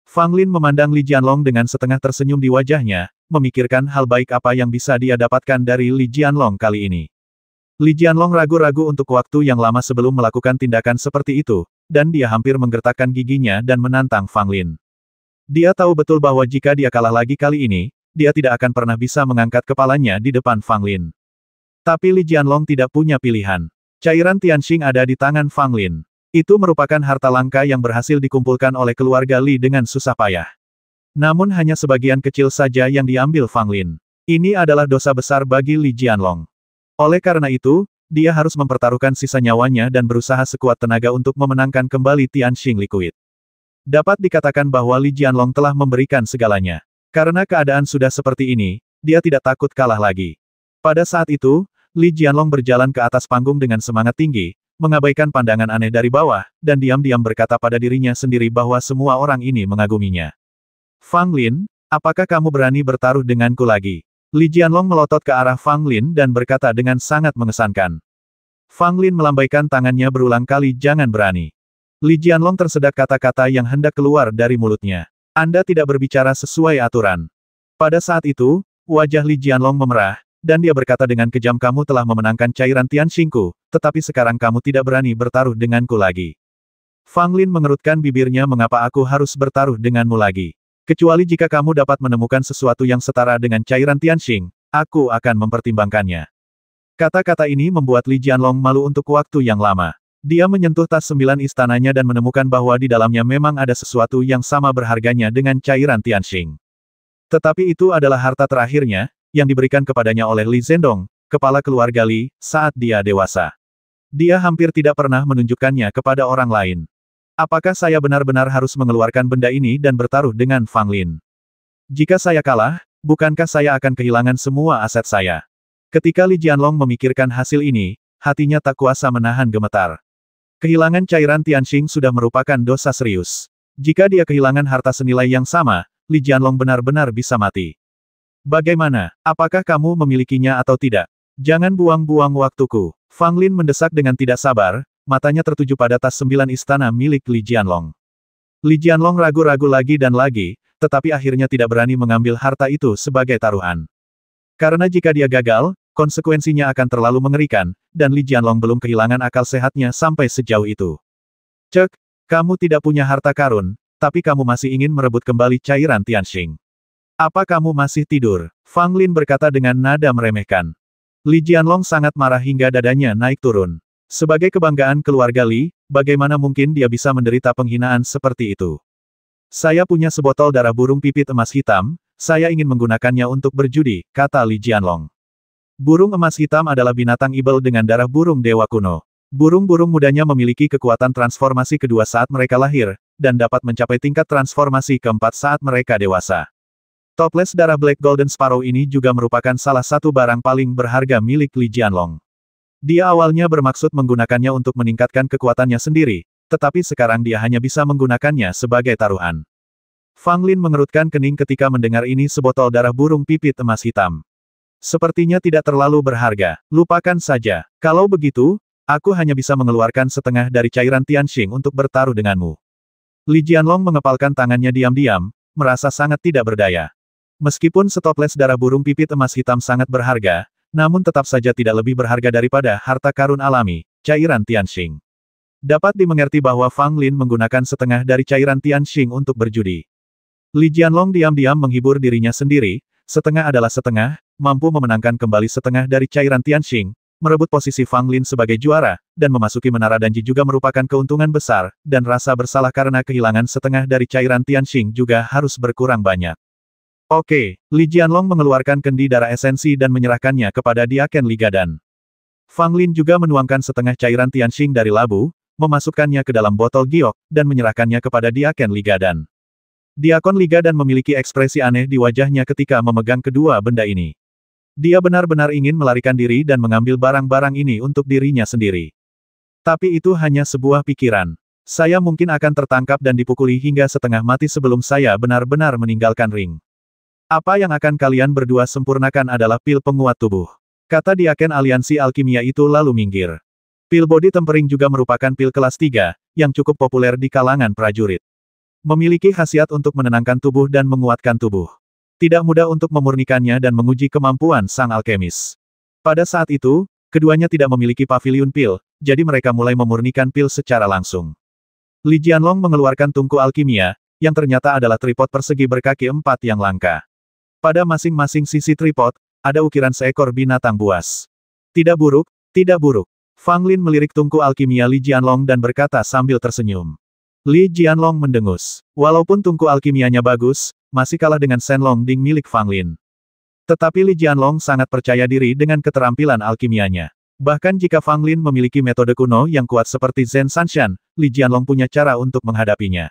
Fang Lin memandang Li Jianlong dengan setengah tersenyum di wajahnya, memikirkan hal baik apa yang bisa dia dapatkan dari Li Jianlong kali ini. Li Jianlong ragu-ragu untuk waktu yang lama sebelum melakukan tindakan seperti itu, dan dia hampir menggertakkan giginya dan menantang Fang Lin. Dia tahu betul bahwa jika dia kalah lagi kali ini, dia tidak akan pernah bisa mengangkat kepalanya di depan Fang Lin. Tapi Li Jianlong tidak punya pilihan. Cairan Tianxing ada di tangan Fang Lin. Itu merupakan harta langka yang berhasil dikumpulkan oleh keluarga Li dengan susah payah. Namun hanya sebagian kecil saja yang diambil Fang Lin. Ini adalah dosa besar bagi Li Jianlong. Oleh karena itu, dia harus mempertaruhkan sisa nyawanya dan berusaha sekuat tenaga untuk memenangkan kembali Tianxing Liquid. Dapat dikatakan bahwa Li Jianlong telah memberikan segalanya. Karena keadaan sudah seperti ini, dia tidak takut kalah lagi. Pada saat itu, Li Jianlong berjalan ke atas panggung dengan semangat tinggi, mengabaikan pandangan aneh dari bawah, dan diam-diam berkata pada dirinya sendiri bahwa semua orang ini mengaguminya. Fang Lin, apakah kamu berani bertaruh denganku lagi? Li Jianlong melotot ke arah Fang Lin dan berkata dengan sangat mengesankan. Fang Lin melambaikan tangannya berulang kali jangan berani. Li Jianlong tersedak kata-kata yang hendak keluar dari mulutnya. Anda tidak berbicara sesuai aturan. Pada saat itu, wajah Li Jianlong memerah, dan dia berkata dengan kejam kamu telah memenangkan cairan Tianxingku, tetapi sekarang kamu tidak berani bertaruh denganku lagi. Fang Lin mengerutkan bibirnya mengapa aku harus bertaruh denganmu lagi. Kecuali jika kamu dapat menemukan sesuatu yang setara dengan cairan Tianxing, aku akan mempertimbangkannya. Kata-kata ini membuat Li Jianlong malu untuk waktu yang lama. Dia menyentuh tas 9 istananya dan menemukan bahwa di dalamnya memang ada sesuatu yang sama berharganya dengan cairan Tianxing. Tetapi itu adalah harta terakhirnya, yang diberikan kepadanya oleh Li Zhendong, kepala keluarga Li, saat dia dewasa. Dia hampir tidak pernah menunjukkannya kepada orang lain. Apakah saya benar-benar harus mengeluarkan benda ini dan bertaruh dengan Fang Lin? Jika saya kalah, bukankah saya akan kehilangan semua aset saya? Ketika Li Jianlong memikirkan hasil ini, hatinya tak kuasa menahan gemetar. Kehilangan cairan Tianxing sudah merupakan dosa serius. Jika dia kehilangan harta senilai yang sama, Li Jianlong benar-benar bisa mati. Bagaimana? Apakah kamu memilikinya atau tidak? Jangan buang-buang waktuku. Fang Lin mendesak dengan tidak sabar, matanya tertuju pada tas 9 istana milik Li Jianlong. Li Jianlong ragu-ragu lagi dan lagi, tetapi akhirnya tidak berani mengambil harta itu sebagai taruhan. Karena jika dia gagal, konsekuensinya akan terlalu mengerikan, dan Li Jianlong belum kehilangan akal sehatnya sampai sejauh itu. Cek, kamu tidak punya harta karun, tapi kamu masih ingin merebut kembali cairan Tianxing. Apa kamu masih tidur? Fang Lin berkata dengan nada meremehkan. Li Jianlong sangat marah hingga dadanya naik turun. Sebagai kebanggaan keluarga Li, bagaimana mungkin dia bisa menderita penghinaan seperti itu? Saya punya sebotol darah burung pipit emas hitam, saya ingin menggunakannya untuk berjudi, kata Li Jianlong. Burung emas hitam adalah binatang ibel dengan darah burung dewa kuno. Burung-burung mudanya memiliki kekuatan transformasi kedua saat mereka lahir, dan dapat mencapai tingkat transformasi keempat saat mereka dewasa. Toples darah Black Golden Sparrow ini juga merupakan salah satu barang paling berharga milik Li Jianlong. Dia awalnya bermaksud menggunakannya untuk meningkatkan kekuatannya sendiri, tetapi sekarang dia hanya bisa menggunakannya sebagai taruhan. Fang Lin mengerutkan kening ketika mendengar ini sebotol darah burung pipit emas hitam. Sepertinya tidak terlalu berharga, lupakan saja. Kalau begitu, aku hanya bisa mengeluarkan setengah dari cairan Tianxing untuk bertaruh denganmu. Li Jianlong mengepalkan tangannya diam-diam, merasa sangat tidak berdaya. Meskipun setoples darah burung pipit emas hitam sangat berharga, namun tetap saja tidak lebih berharga daripada harta karun alami, cairan Tianxing. Dapat dimengerti bahwa Fang Lin menggunakan setengah dari cairan Tianxing untuk berjudi. Li Jianlong diam-diam menghibur dirinya sendiri, setengah adalah setengah, mampu memenangkan kembali setengah dari cairan Tianxing, merebut posisi Fang Lin sebagai juara, dan memasuki menara Danji juga merupakan keuntungan besar, dan rasa bersalah karena kehilangan setengah dari cairan Tianxing juga harus berkurang banyak. Oke, Li Jianlong mengeluarkan kendi darah esensi dan menyerahkannya kepada Diaken Ligadan. Fang Lin juga menuangkan setengah cairan Tianxing dari labu, memasukkannya ke dalam botol giok, dan menyerahkannya kepada Diaken Ligadan. Diakon Ligadan memiliki ekspresi aneh di wajahnya ketika memegang kedua benda ini. Dia benar-benar ingin melarikan diri dan mengambil barang-barang ini untuk dirinya sendiri. Tapi itu hanya sebuah pikiran. Saya mungkin akan tertangkap dan dipukuli hingga setengah mati sebelum saya benar-benar meninggalkan ring. Apa yang akan kalian berdua sempurnakan adalah pil penguat tubuh. Kata Diaken aliansi alkimia itu lalu minggir. Pil body tempering juga merupakan pil kelas 3, yang cukup populer di kalangan prajurit. Memiliki khasiat untuk menenangkan tubuh dan menguatkan tubuh. Tidak mudah untuk memurnikannya dan menguji kemampuan sang alkemis. Pada saat itu, keduanya tidak memiliki pavilion pil, jadi mereka mulai memurnikan pil secara langsung. Li Jianlong mengeluarkan tungku alkimia, yang ternyata adalah tripod persegi berkaki 4 yang langka. Pada masing-masing sisi tripod, ada ukiran seekor binatang buas. Tidak buruk, tidak buruk. Fang Lin melirik tungku alkimia Li Jianlong dan berkata sambil tersenyum. Li Jianlong mendengus. Walaupun tungku alkimianya bagus, masih kalah dengan Shen Long Ding milik Fang Lin. Tetapi Li Jianlong sangat percaya diri dengan keterampilan alkimianya. Bahkan jika Fang Lin memiliki metode kuno yang kuat seperti Zhen Sanshan, Li Jianlong punya cara untuk menghadapinya.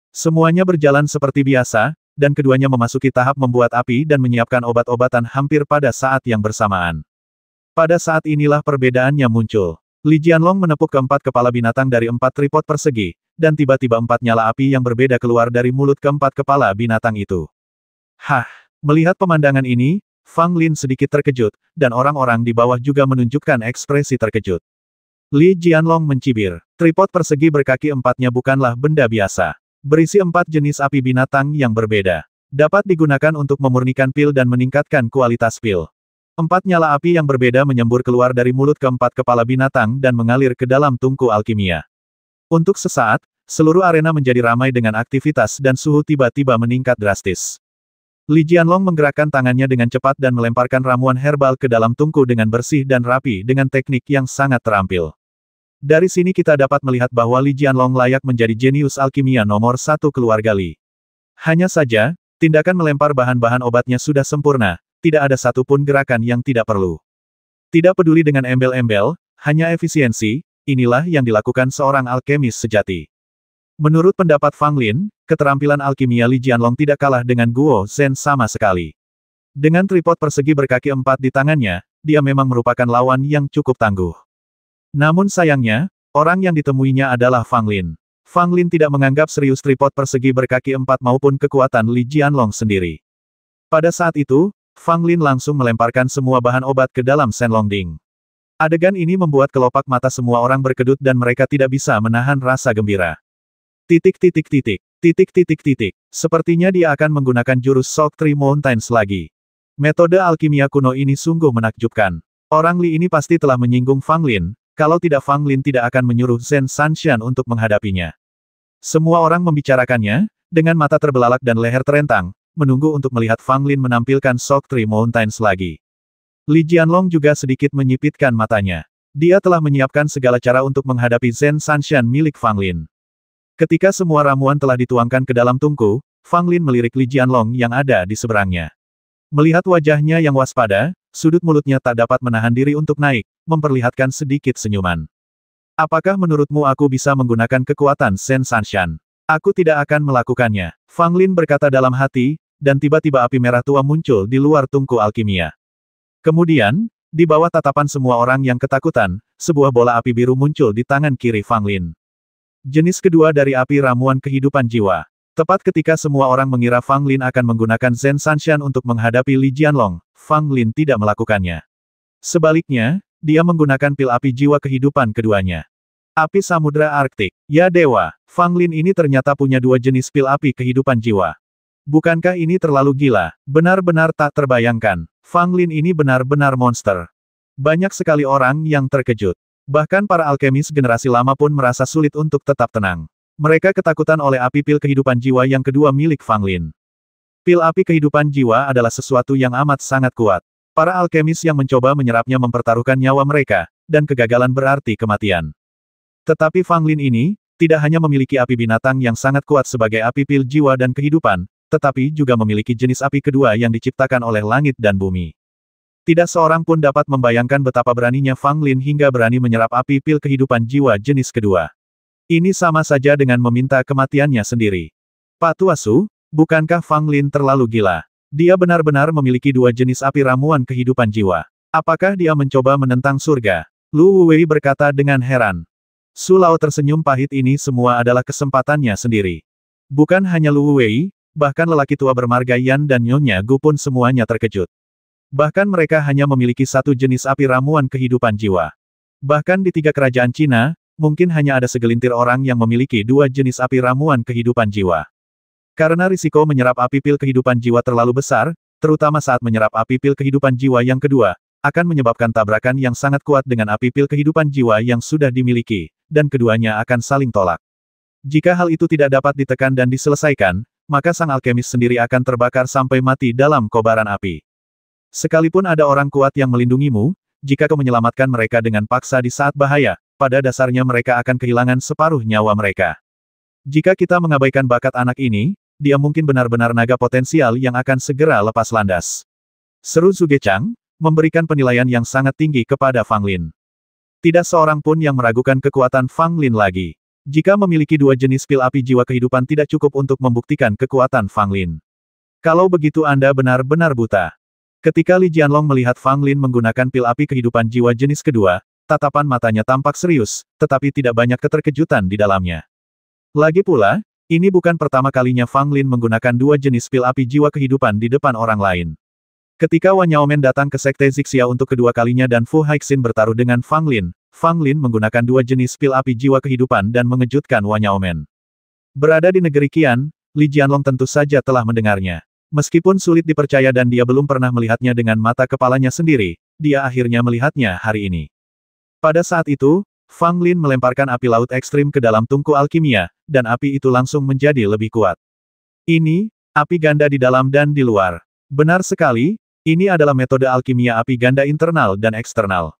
Semuanya berjalan seperti biasa, dan keduanya memasuki tahap membuat api dan menyiapkan obat-obatan hampir pada saat yang bersamaan. Pada saat inilah perbedaannya muncul. Li Jianlong menepuk keempat kepala binatang dari 4 tripod persegi, dan tiba-tiba 4 nyala api yang berbeda keluar dari mulut keempat kepala binatang itu. Hah! Melihat pemandangan ini, Fang Lin sedikit terkejut, dan orang-orang di bawah juga menunjukkan ekspresi terkejut. Li Jianlong mencibir. Tripod persegi berkaki 4-nya bukanlah benda biasa. Berisi 4 jenis api binatang yang berbeda. Dapat digunakan untuk memurnikan pil dan meningkatkan kualitas pil. 4 nyala api yang berbeda menyembur keluar dari mulut keempat kepala binatang dan mengalir ke dalam tungku alkimia. Untuk sesaat, seluruh arena menjadi ramai dengan aktivitas dan suhu tiba-tiba meningkat drastis. Li Jianlong menggerakkan tangannya dengan cepat dan melemparkan ramuan herbal ke dalam tungku dengan bersih dan rapi dengan teknik yang sangat terampil. Dari sini kita dapat melihat bahwa Li Jianlong layak menjadi jenius alkimia nomor 1 keluarga Li. Hanya saja, tindakan melempar bahan-bahan obatnya sudah sempurna, tidak ada satupun gerakan yang tidak perlu. Tidak peduli dengan embel-embel, hanya efisiensi, inilah yang dilakukan seorang alkemis sejati. Menurut pendapat Fang Lin, keterampilan alkimia Li Jianlong tidak kalah dengan Guo Zhen sama sekali. Dengan tripod persegi berkaki 4 di tangannya, dia memang merupakan lawan yang cukup tangguh. Namun sayangnya, orang yang ditemuinya adalah Fang Lin. Fang Lin tidak menganggap serius tripod persegi berkaki 4 maupun kekuatan Li Jianlong sendiri. Pada saat itu, Fang Lin langsung melemparkan semua bahan obat ke dalam Shen Long Ding. Adegan ini membuat kelopak mata semua orang berkedut dan mereka tidak bisa menahan rasa gembira. Titik. Sepertinya dia akan menggunakan jurus Shock Tree Mountains lagi. Metode alkimia kuno ini sungguh menakjubkan. Orang Li ini pasti telah menyinggung Fang Lin. Kalau tidak Fang Lin tidak akan menyuruh Zhen Sanshan untuk menghadapinya. Semua orang membicarakannya, dengan mata terbelalak dan leher terentang, menunggu untuk melihat Fang Lin menampilkan Shock Tree Mountains lagi. Li Jianlong juga sedikit menyipitkan matanya. Dia telah menyiapkan segala cara untuk menghadapi Zhen Sanshan milik Fang Lin. Ketika semua ramuan telah dituangkan ke dalam tungku, Fang Lin melirik Li Jianlong yang ada di seberangnya. Melihat wajahnya yang waspada, sudut mulutnya tak dapat menahan diri untuk naik, memperlihatkan sedikit senyuman. Apakah menurutmu aku bisa menggunakan kekuatan Zhen Sanshan? Aku tidak akan melakukannya. Fang Lin berkata dalam hati, dan tiba-tiba api merah tua muncul di luar tungku alkimia. Kemudian, di bawah tatapan semua orang yang ketakutan, sebuah bola api biru muncul di tangan kiri Fang Lin. Jenis kedua dari api ramuan kehidupan jiwa. Tepat ketika semua orang mengira Fang Lin akan menggunakan Zen Sanshan untuk menghadapi Li Jianlong, Fang Lin tidak melakukannya. Sebaliknya, dia menggunakan pil api jiwa kehidupan keduanya. Api Samudra Arktik. Ya dewa, Fang Lin ini ternyata punya dua jenis pil api kehidupan jiwa. Bukankah ini terlalu gila? Benar-benar tak terbayangkan. Fang Lin ini benar-benar monster. Banyak sekali orang yang terkejut. Bahkan para alkemis generasi lama pun merasa sulit untuk tetap tenang. Mereka ketakutan oleh api pil kehidupan jiwa yang kedua milik Fang Lin. Pil api kehidupan jiwa adalah sesuatu yang amat sangat kuat. Para alkemis yang mencoba menyerapnya mempertaruhkan nyawa mereka, dan kegagalan berarti kematian. Tetapi Fang Lin ini, tidak hanya memiliki api binatang yang sangat kuat sebagai api pil jiwa dan kehidupan, tetapi juga memiliki jenis api kedua yang diciptakan oleh langit dan bumi. Tidak seorang pun dapat membayangkan betapa beraninya Fang Lin hingga berani menyerap api pil kehidupan jiwa jenis kedua. Ini sama saja dengan meminta kematiannya sendiri. Pak Tuasu, bukankah Fang Lin terlalu gila? Dia benar-benar memiliki dua jenis api ramuan kehidupan jiwa. Apakah dia mencoba menentang surga? Lu Wei berkata dengan heran. Su Lao tersenyum pahit, ini semua adalah kesempatannya sendiri. Bukan hanya Lu Wei, bahkan lelaki tua bermarga Yan dan Nyonya Gu pun semuanya terkejut. Bahkan mereka hanya memiliki satu jenis api ramuan kehidupan jiwa. Bahkan di 3 kerajaan Cina, mungkin hanya ada segelintir orang yang memiliki dua jenis api ramuan kehidupan jiwa. Karena risiko menyerap api pil kehidupan jiwa terlalu besar, terutama saat menyerap api pil kehidupan jiwa yang kedua, akan menyebabkan tabrakan yang sangat kuat dengan api pil kehidupan jiwa yang sudah dimiliki, dan keduanya akan saling tolak. Jika hal itu tidak dapat ditekan dan diselesaikan, maka sang alkemis sendiri akan terbakar sampai mati dalam kobaran api. Sekalipun ada orang kuat yang melindungimu, jika kau menyelamatkan mereka dengan paksa di saat bahaya, pada dasarnya mereka akan kehilangan separuh nyawa mereka. Jika kita mengabaikan bakat anak ini, dia mungkin benar-benar naga potensial yang akan segera lepas landas. Seru Zhuge Chang, memberikan penilaian yang sangat tinggi kepada Fang Lin. Tidak seorang pun yang meragukan kekuatan Fang Lin lagi. Jika memiliki dua jenis pil api jiwa kehidupan tidak cukup untuk membuktikan kekuatan Fang Lin. Kalau begitu Anda benar-benar buta. Ketika Li Jianlong melihat Fang Lin menggunakan pil api kehidupan jiwa jenis kedua, tatapan matanya tampak serius, tetapi tidak banyak keterkejutan di dalamnya. Lagi pula, ini bukan pertama kalinya Fang Lin menggunakan dua jenis pil api jiwa kehidupan di depan orang lain. Ketika Wan Yaomen datang ke Sekte Zixia untuk kedua kalinya dan Fu Haixin bertaruh dengan Fang Lin menggunakan dua jenis pil api jiwa kehidupan dan mengejutkan Wan Yaomen. Berada di negeri Qian, Li Jianlong tentu saja telah mendengarnya. Meskipun sulit dipercaya dan dia belum pernah melihatnya dengan mata kepalanya sendiri, dia akhirnya melihatnya hari ini. Pada saat itu, Fang Lin melemparkan api laut ekstrim ke dalam tungku alkimia, dan api itu langsung menjadi lebih kuat. Ini, api ganda di dalam dan di luar. Benar sekali, ini adalah metode alkimia api ganda internal dan eksternal.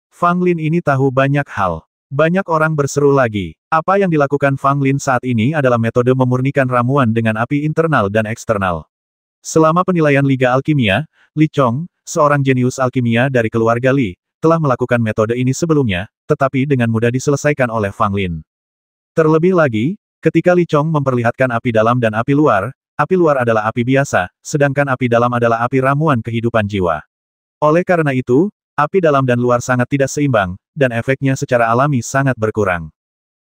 Fang Lin ini tahu banyak hal. Banyak orang berseru lagi. Apa yang dilakukan Fang Lin saat ini adalah metode memurnikan ramuan dengan api internal dan eksternal. Selama penilaian Liga Alkimia, Li Chong, seorang jenius alkimia dari keluarga Li, telah melakukan metode ini sebelumnya, tetapi dengan mudah diselesaikan oleh Fang Lin. Terlebih lagi, ketika Li Chong memperlihatkan api dalam dan api luar adalah api biasa, sedangkan api dalam adalah api ramuan kehidupan jiwa. Oleh karena itu, api dalam dan luar sangat tidak seimbang, dan efeknya secara alami sangat berkurang.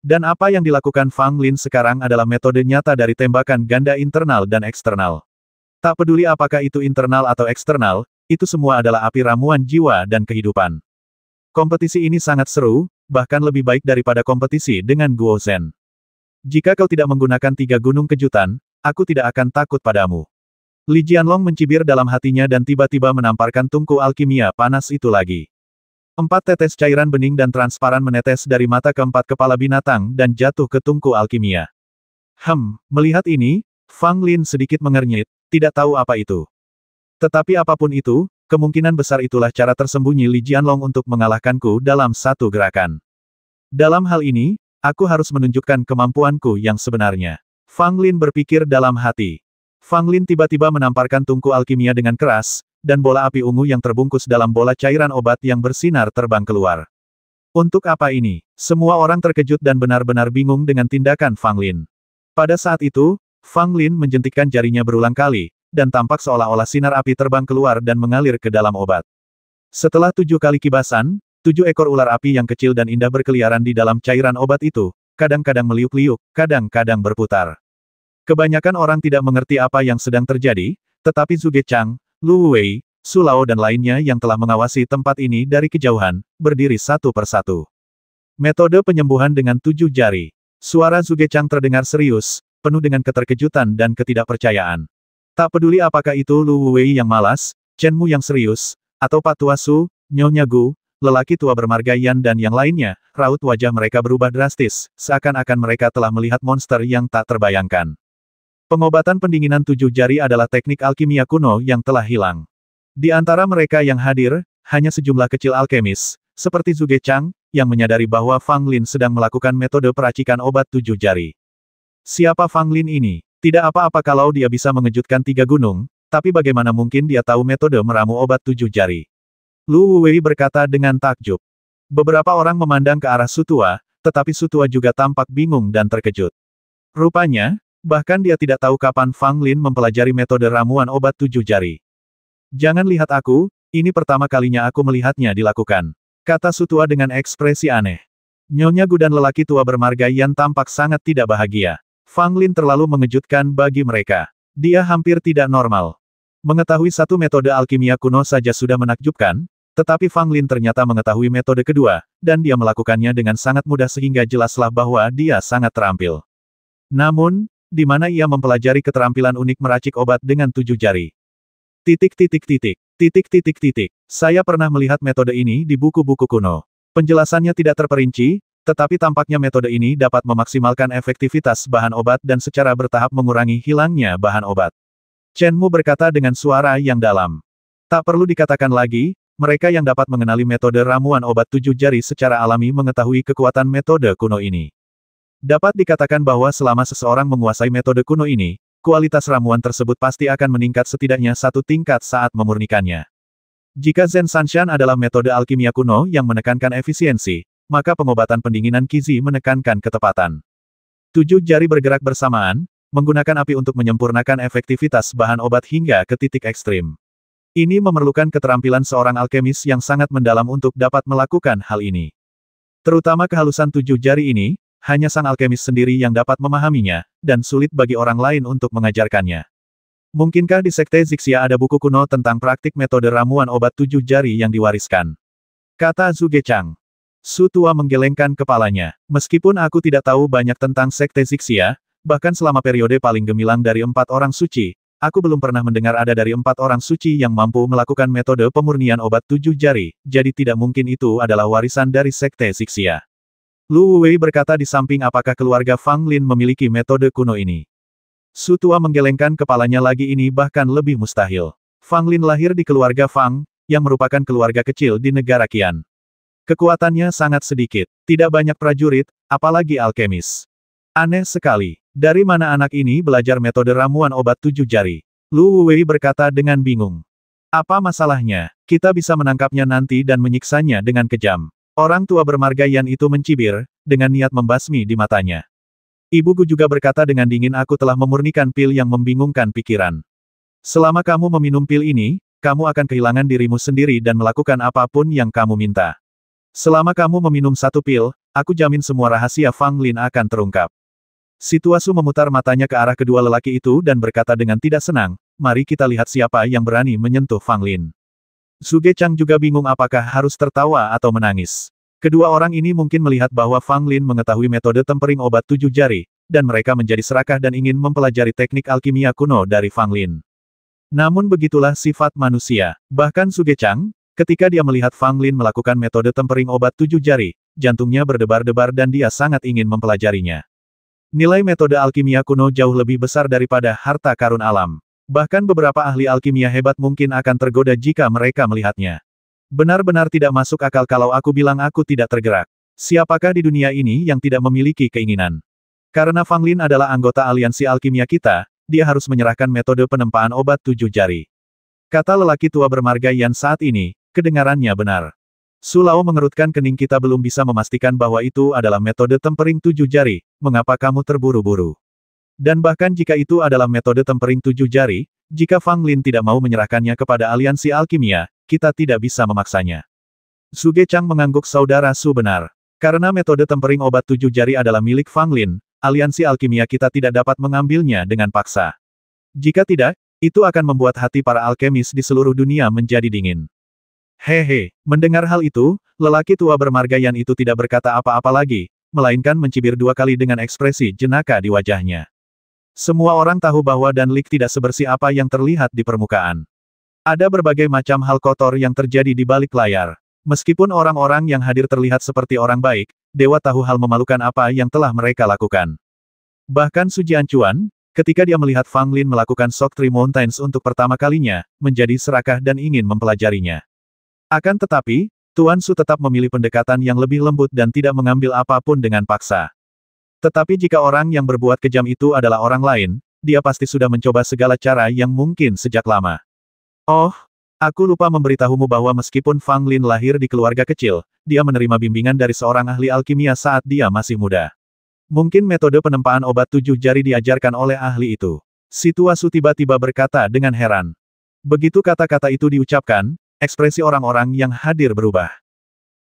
Dan apa yang dilakukan Fang Lin sekarang adalah metode nyata dari tembakan ganda internal dan eksternal. Tak peduli apakah itu internal atau eksternal, itu semua adalah api ramuan jiwa dan kehidupan. Kompetisi ini sangat seru, bahkan lebih baik daripada kompetisi dengan Guo Zhen. Jika kau tidak menggunakan 3 gunung kejutan, aku tidak akan takut padamu. Li Jianlong mencibir dalam hatinya dan tiba-tiba menamparkan tungku alkimia panas itu lagi. 4 tetes cairan bening dan transparan menetes dari mata keempat kepala binatang dan jatuh ke tungku alkimia. Melihat ini, Fang Lin sedikit mengernyit, tidak tahu apa itu. Tetapi apapun itu, kemungkinan besar itulah cara tersembunyi Li Jianlong untuk mengalahkanku dalam satu gerakan. Dalam hal ini, aku harus menunjukkan kemampuanku yang sebenarnya. Fang Lin berpikir dalam hati. Fang Lin tiba-tiba menamparkan tungku alkimia dengan keras, dan bola api ungu yang terbungkus dalam bola cairan obat yang bersinar terbang keluar. Untuk apa ini? Semua orang terkejut dan benar-benar bingung dengan tindakan Fang Lin. Pada saat itu, Fang Lin menjentikkan jarinya berulang kali, dan tampak seolah-olah sinar api terbang keluar dan mengalir ke dalam obat. Setelah 7 kali kibasan, 7 ekor ular api yang kecil dan indah berkeliaran di dalam cairan obat itu, kadang-kadang meliuk-liuk, kadang-kadang berputar. Kebanyakan orang tidak mengerti apa yang sedang terjadi, tetapi Zhuge Chang, Lu Wei, Su Lao dan lainnya yang telah mengawasi tempat ini dari kejauhan, berdiri satu persatu. Metode penyembuhan dengan 7 jari. Suara Zhuge Chang terdengar serius, penuh dengan keterkejutan dan ketidakpercayaan. Tak peduli apakah itu Lu Wei yang malas, Chen Mu yang serius, atau Pak Tua Su, Nyonya Gu, lelaki tua bermarga Yan dan yang lainnya, raut wajah mereka berubah drastis, seakan-akan mereka telah melihat monster yang tak terbayangkan. Pengobatan pendinginan 7 jari adalah teknik alkimia kuno yang telah hilang. Di antara mereka yang hadir, hanya sejumlah kecil alkemis, seperti Zhuge Chang, yang menyadari bahwa Fang Lin sedang melakukan metode peracikan obat 7 jari. Siapa Fang Lin ini? Tidak apa-apa kalau dia bisa mengejutkan 3 gunung, tapi bagaimana mungkin dia tahu metode meramu obat 7 jari? Lu Wei berkata dengan takjub. Beberapa orang memandang ke arah Su Tua, tetapi Su Tua juga tampak bingung dan terkejut. Rupanya, bahkan dia tidak tahu kapan Fang Lin mempelajari metode ramuan obat 7 jari. Jangan lihat aku, ini pertama kalinya aku melihatnya dilakukan, kata Su Tua dengan ekspresi aneh. Nyonya Gu dan lelaki tua bermarga Yan tampak sangat tidak bahagia. Fang Lin terlalu mengejutkan bagi mereka. Dia hampir tidak normal. Mengetahui satu metode alkimia kuno saja sudah menakjubkan, tetapi Fang Lin ternyata mengetahui metode kedua, dan dia melakukannya dengan sangat mudah sehingga jelaslah bahwa dia sangat terampil. Namun, di mana ia mempelajari keterampilan unik meracik obat dengan 7 jari? Saya pernah melihat metode ini di buku-buku kuno. Penjelasannya tidak terperinci, tetapi tampaknya metode ini dapat memaksimalkan efektivitas bahan obat dan secara bertahap mengurangi hilangnya bahan obat. Chen Mu berkata dengan suara yang dalam. Tak perlu dikatakan lagi, mereka yang dapat mengenali metode ramuan obat 7 jari secara alami mengetahui kekuatan metode kuno ini. Dapat dikatakan bahwa selama seseorang menguasai metode kuno ini, kualitas ramuan tersebut pasti akan meningkat setidaknya 1 tingkat saat memurnikannya. Jika Zen Sanshan adalah metode alkimia kuno yang menekankan efisiensi, maka pengobatan pendinginan Qizi menekankan ketepatan. 7 jari bergerak bersamaan, menggunakan api untuk menyempurnakan efektivitas bahan obat hingga ke titik ekstrim. Ini memerlukan keterampilan seorang alkemis yang sangat mendalam untuk dapat melakukan hal ini. Terutama kehalusan 7 jari ini, hanya sang alkemis sendiri yang dapat memahaminya, dan sulit bagi orang lain untuk mengajarkannya. Mungkinkah di Sekte Zixia ada buku kuno tentang praktik metode ramuan obat 7 jari yang diwariskan? Kata Zhuge Chang. Su Tua menggelengkan kepalanya. Meskipun aku tidak tahu banyak tentang Sekte Zixia, bahkan selama periode paling gemilang dari 4 orang suci, aku belum pernah mendengar ada dari 4 orang suci yang mampu melakukan metode pemurnian obat 7 jari, jadi tidak mungkin itu adalah warisan dari Sekte Zixia. Lu Wei berkata di samping apakah keluarga Fang Lin memiliki metode kuno ini. Su Tua menggelengkan kepalanya lagi ini bahkan lebih mustahil. Fang Lin lahir di keluarga Fang, yang merupakan keluarga kecil di negara Qian. Kekuatannya sangat sedikit, tidak banyak prajurit, apalagi alkemis. Aneh sekali, dari mana anak ini belajar metode ramuan obat 7 jari? Lu Wei berkata dengan bingung. Apa masalahnya? Kita bisa menangkapnya nanti dan menyiksanya dengan kejam. Orang tua bermarga Yan itu mencibir, dengan niat membasmi di matanya. Ibu Gu juga berkata dengan dingin, aku telah memurnikan pil yang membingungkan pikiran. Selama kamu meminum pil ini, kamu akan kehilangan dirimu sendiri dan melakukan apapun yang kamu minta. Selama kamu meminum 1 pil, aku jamin semua rahasia Fang Lin akan terungkap. Si Tua Su memutar matanya ke arah kedua lelaki itu dan berkata dengan tidak senang, mari kita lihat siapa yang berani menyentuh Fang Lin. Zhuge Chang juga bingung apakah harus tertawa atau menangis. Kedua orang ini mungkin melihat bahwa Fang Lin mengetahui metode tempering obat 7 jari, dan mereka menjadi serakah dan ingin mempelajari teknik alkimia kuno dari Fang Lin. Namun begitulah sifat manusia. Bahkan Zhuge Chang, ketika dia melihat Fang Lin melakukan metode tempering obat 7 jari, jantungnya berdebar-debar dan dia sangat ingin mempelajarinya. Nilai metode alkimia kuno jauh lebih besar daripada harta karun alam. Bahkan beberapa ahli alkimia hebat mungkin akan tergoda jika mereka melihatnya. Benar-benar tidak masuk akal kalau aku bilang aku tidak tergerak. Siapakah di dunia ini yang tidak memiliki keinginan? Karena Fang Lin adalah anggota aliansi alkimia kita, dia harus menyerahkan metode penempaan obat 7 jari. Kata lelaki tua bermarga Yan saat ini, kedengarannya benar. Su Lao mengerutkan kening, kita belum bisa memastikan bahwa itu adalah metode tempering 7 jari, mengapa kamu terburu-buru? Dan bahkan jika itu adalah metode tempering 7 jari, jika Fang Lin tidak mau menyerahkannya kepada aliansi alkimia, kita tidak bisa memaksanya. Zhuge Chang mengangguk. Saudara Su benar. Karena metode tempering obat 7 jari adalah milik Fang Lin, aliansi alkimia kita tidak dapat mengambilnya dengan paksa. Jika tidak, itu akan membuat hati para alkemis di seluruh dunia menjadi dingin. Hehe, mendengar hal itu, lelaki tua bermargayan itu tidak berkata apa-apa lagi, melainkan mencibir 2 kali dengan ekspresi jenaka di wajahnya. Semua orang tahu bahwa Dan Lik tidak sebersih apa yang terlihat di permukaan. Ada berbagai macam hal kotor yang terjadi di balik layar. Meskipun orang-orang yang hadir terlihat seperti orang baik, dewa tahu hal memalukan apa yang telah mereka lakukan. Bahkan Su Jianchuan, ketika dia melihat Fang Lin melakukan Shock Tree Mountains untuk pertama kalinya, menjadi serakah dan ingin mempelajarinya. Akan tetapi, Tuan Su tetap memilih pendekatan yang lebih lembut dan tidak mengambil apapun dengan paksa. Tetapi jika orang yang berbuat kejam itu adalah orang lain, dia pasti sudah mencoba segala cara yang mungkin sejak lama. Oh, aku lupa memberitahumu bahwa meskipun Fang Lin lahir di keluarga kecil, dia menerima bimbingan dari seorang ahli alkimia saat dia masih muda. Mungkin metode penempaan obat 7 jari diajarkan oleh ahli itu. Si tua Su tiba-tiba berkata dengan heran. Begitu kata-kata itu diucapkan, ekspresi orang-orang yang hadir berubah.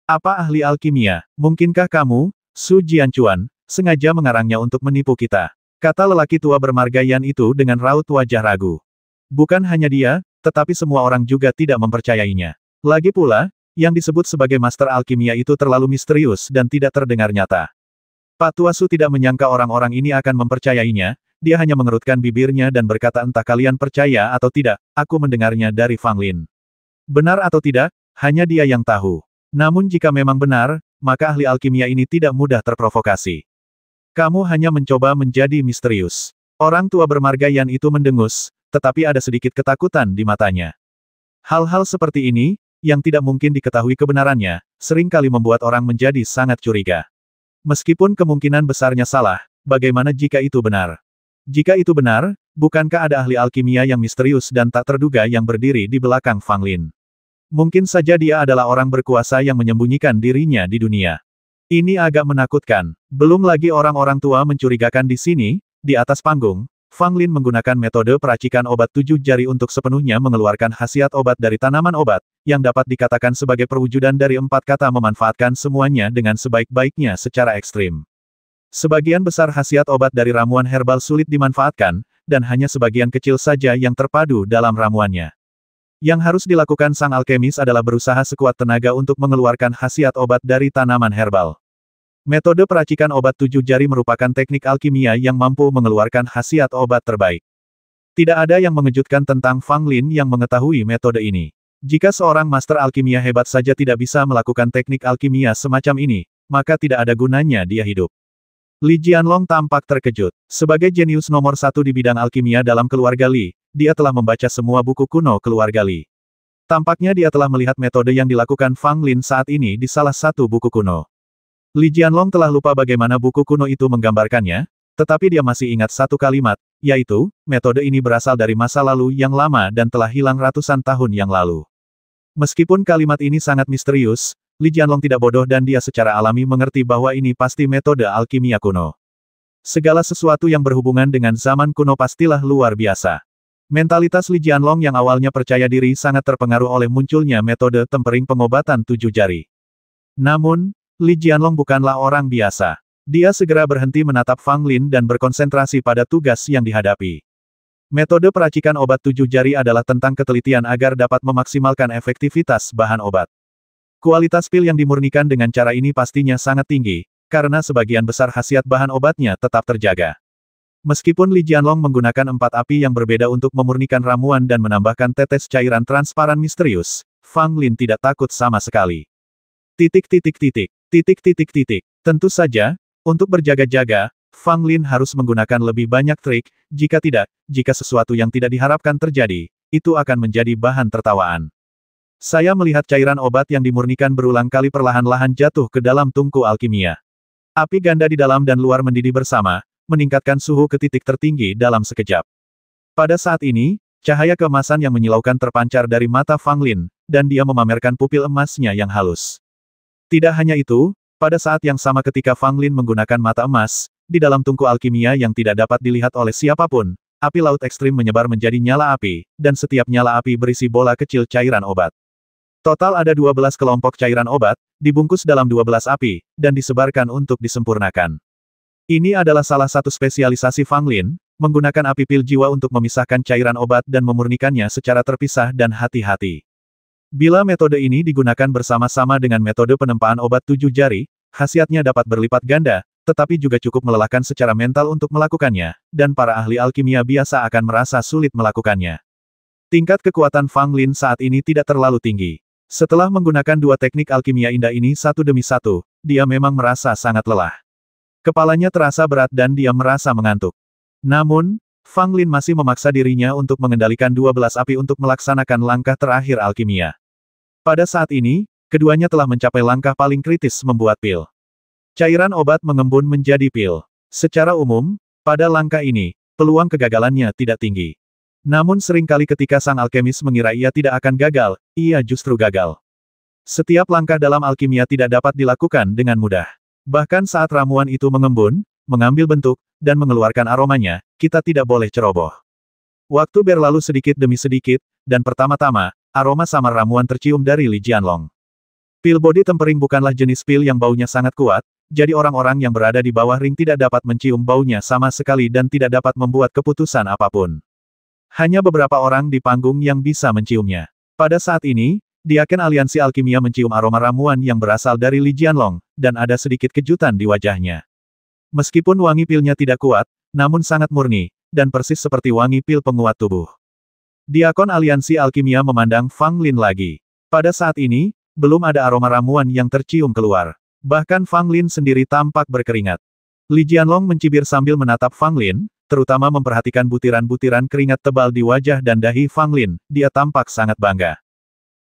Apa ahli alkimia? Mungkinkah kamu, Su Jianchuan, sengaja mengarangnya untuk menipu kita? Kata lelaki tua bermargayan itu dengan raut wajah ragu. Bukan hanya dia, tetapi semua orang juga tidak mempercayainya. Lagi pula, yang disebut sebagai master alkimia itu terlalu misterius dan tidak terdengar nyata. Pak Tua Su tidak menyangka orang-orang ini akan mempercayainya, dia hanya mengerutkan bibirnya dan berkata entah kalian percaya atau tidak, aku mendengarnya dari Fang Lin. Benar atau tidak, hanya dia yang tahu. Namun jika memang benar, maka ahli alkimia ini tidak mudah terprovokasi. Kamu hanya mencoba menjadi misterius. Orang tua bermargayan itu mendengus, tetapi ada sedikit ketakutan di matanya. Hal-hal seperti ini, yang tidak mungkin diketahui kebenarannya, seringkali membuat orang menjadi sangat curiga. Meskipun kemungkinan besarnya salah, bagaimana jika itu benar? Jika itu benar, bukankah ada ahli alkimia yang misterius dan tak terduga yang berdiri di belakang Fang Lin? Mungkin saja dia adalah orang berkuasa yang menyembunyikan dirinya di dunia. Ini agak menakutkan. Belum lagi orang-orang tua mencurigakan di sini, di atas panggung, Fang Lin menggunakan metode peracikan obat 7 jari untuk sepenuhnya mengeluarkan khasiat obat dari tanaman obat, yang dapat dikatakan sebagai perwujudan dari 4 kata memanfaatkan semuanya dengan sebaik-baiknya secara ekstrim. Sebagian besar khasiat obat dari ramuan herbal sulit dimanfaatkan, dan hanya sebagian kecil saja yang terpadu dalam ramuannya. Yang harus dilakukan sang alkemis adalah berusaha sekuat tenaga untuk mengeluarkan khasiat obat dari tanaman herbal. Metode peracikan obat 7 jari merupakan teknik alkimia yang mampu mengeluarkan khasiat obat terbaik. Tidak ada yang mengejutkan tentang Fang Lin yang mengetahui metode ini. Jika seorang master alkimia hebat saja tidak bisa melakukan teknik alkimia semacam ini, maka tidak ada gunanya dia hidup. Li Jianlong tampak terkejut. Sebagai jenius nomor 1 di bidang alkimia dalam keluarga Li, dia telah membaca semua buku kuno keluarga Li. Tampaknya dia telah melihat metode yang dilakukan Fang Lin saat ini di salah satu buku kuno. Li Jianlong telah lupa bagaimana buku kuno itu menggambarkannya, tetapi dia masih ingat satu kalimat, yaitu, metode ini berasal dari masa lalu yang lama dan telah hilang ratusan tahun yang lalu. Meskipun kalimat ini sangat misterius, Li Jianlong tidak bodoh dan dia secara alami mengerti bahwa ini pasti metode alkimia kuno. Segala sesuatu yang berhubungan dengan zaman kuno pastilah luar biasa. Mentalitas Li Jianlong yang awalnya percaya diri sangat terpengaruh oleh munculnya metode tempering pengobatan 7 jari. Namun, Li Jianlong bukanlah orang biasa. Dia segera berhenti menatap Fang Lin dan berkonsentrasi pada tugas yang dihadapi. Metode peracikan obat 7 jari adalah tentang ketelitian agar dapat memaksimalkan efektivitas bahan obat. Kualitas pil yang dimurnikan dengan cara ini pastinya sangat tinggi, karena sebagian besar khasiat bahan obatnya tetap terjaga. Meskipun Li Jianlong menggunakan 4 api yang berbeda untuk memurnikan ramuan dan menambahkan tetes cairan transparan misterius, Fang Lin tidak takut sama sekali. Tentu saja, untuk berjaga-jaga, Fang Lin harus menggunakan lebih banyak trik, jika tidak, jika sesuatu yang tidak diharapkan terjadi, itu akan menjadi bahan tertawaan. Saya melihat cairan obat yang dimurnikan berulang kali perlahan-lahan jatuh ke dalam tungku alkimia. Api ganda di dalam dan luar mendidih bersama, meningkatkan suhu ke titik tertinggi dalam sekejap. Pada saat ini, cahaya keemasan yang menyilaukan terpancar dari mata Fang Lin, dan dia memamerkan pupil emasnya yang halus. Tidak hanya itu, pada saat yang sama ketika Fang Lin menggunakan mata emas, di dalam tungku alkimia yang tidak dapat dilihat oleh siapapun, api laut ekstrim menyebar menjadi nyala api, dan setiap nyala api berisi bola kecil cairan obat. Total ada 12 kelompok cairan obat, dibungkus dalam 12 api, dan disebarkan untuk disempurnakan. Ini adalah salah satu spesialisasi Fang Lin, menggunakan api pil jiwa untuk memisahkan cairan obat dan memurnikannya secara terpisah dan hati-hati. Bila metode ini digunakan bersama-sama dengan metode penempaan obat 7 jari, khasiatnya dapat berlipat ganda, tetapi juga cukup melelahkan secara mental untuk melakukannya, dan para ahli alkimia biasa akan merasa sulit melakukannya. Tingkat kekuatan Fang Lin saat ini tidak terlalu tinggi. Setelah menggunakan dua teknik alkimia indah ini satu demi satu, dia memang merasa sangat lelah. Kepalanya terasa berat dan dia merasa mengantuk. Namun, Fang Lin masih memaksa dirinya untuk mengendalikan 12 api untuk melaksanakan langkah terakhir alkimia. Pada saat ini, keduanya telah mencapai langkah paling kritis membuat pil. Cairan obat mengembun menjadi pil. Secara umum, pada langkah ini, peluang kegagalannya tidak tinggi. Namun seringkali ketika sang alkemis mengira ia tidak akan gagal, ia justru gagal. Setiap langkah dalam alkimia tidak dapat dilakukan dengan mudah. Bahkan saat ramuan itu mengembun, mengambil bentuk, dan mengeluarkan aromanya, kita tidak boleh ceroboh. Waktu berlalu sedikit demi sedikit, dan pertama-tama, aroma samar ramuan tercium dari Li Jianlong. Pil body tempering bukanlah jenis pil yang baunya sangat kuat, jadi orang-orang yang berada di bawah ring tidak dapat mencium baunya sama sekali dan tidak dapat membuat keputusan apapun. Hanya beberapa orang di panggung yang bisa menciumnya. Pada saat ini, di Aken Aliansi Alkimia mencium aroma ramuan yang berasal dari Li Jianlong, dan ada sedikit kejutan di wajahnya. Meskipun wangi pilnya tidak kuat, namun sangat murni, dan persis seperti wangi pil penguat tubuh. Diakon Aliansi Alkimia memandang Fang Lin lagi. Pada saat ini, belum ada aroma ramuan yang tercium keluar. Bahkan Fang Lin sendiri tampak berkeringat. Li Jianlong mencibir sambil menatap Fang Lin, terutama memperhatikan butiran-butiran keringat tebal di wajah dan dahi Fang Lin, dia tampak sangat bangga.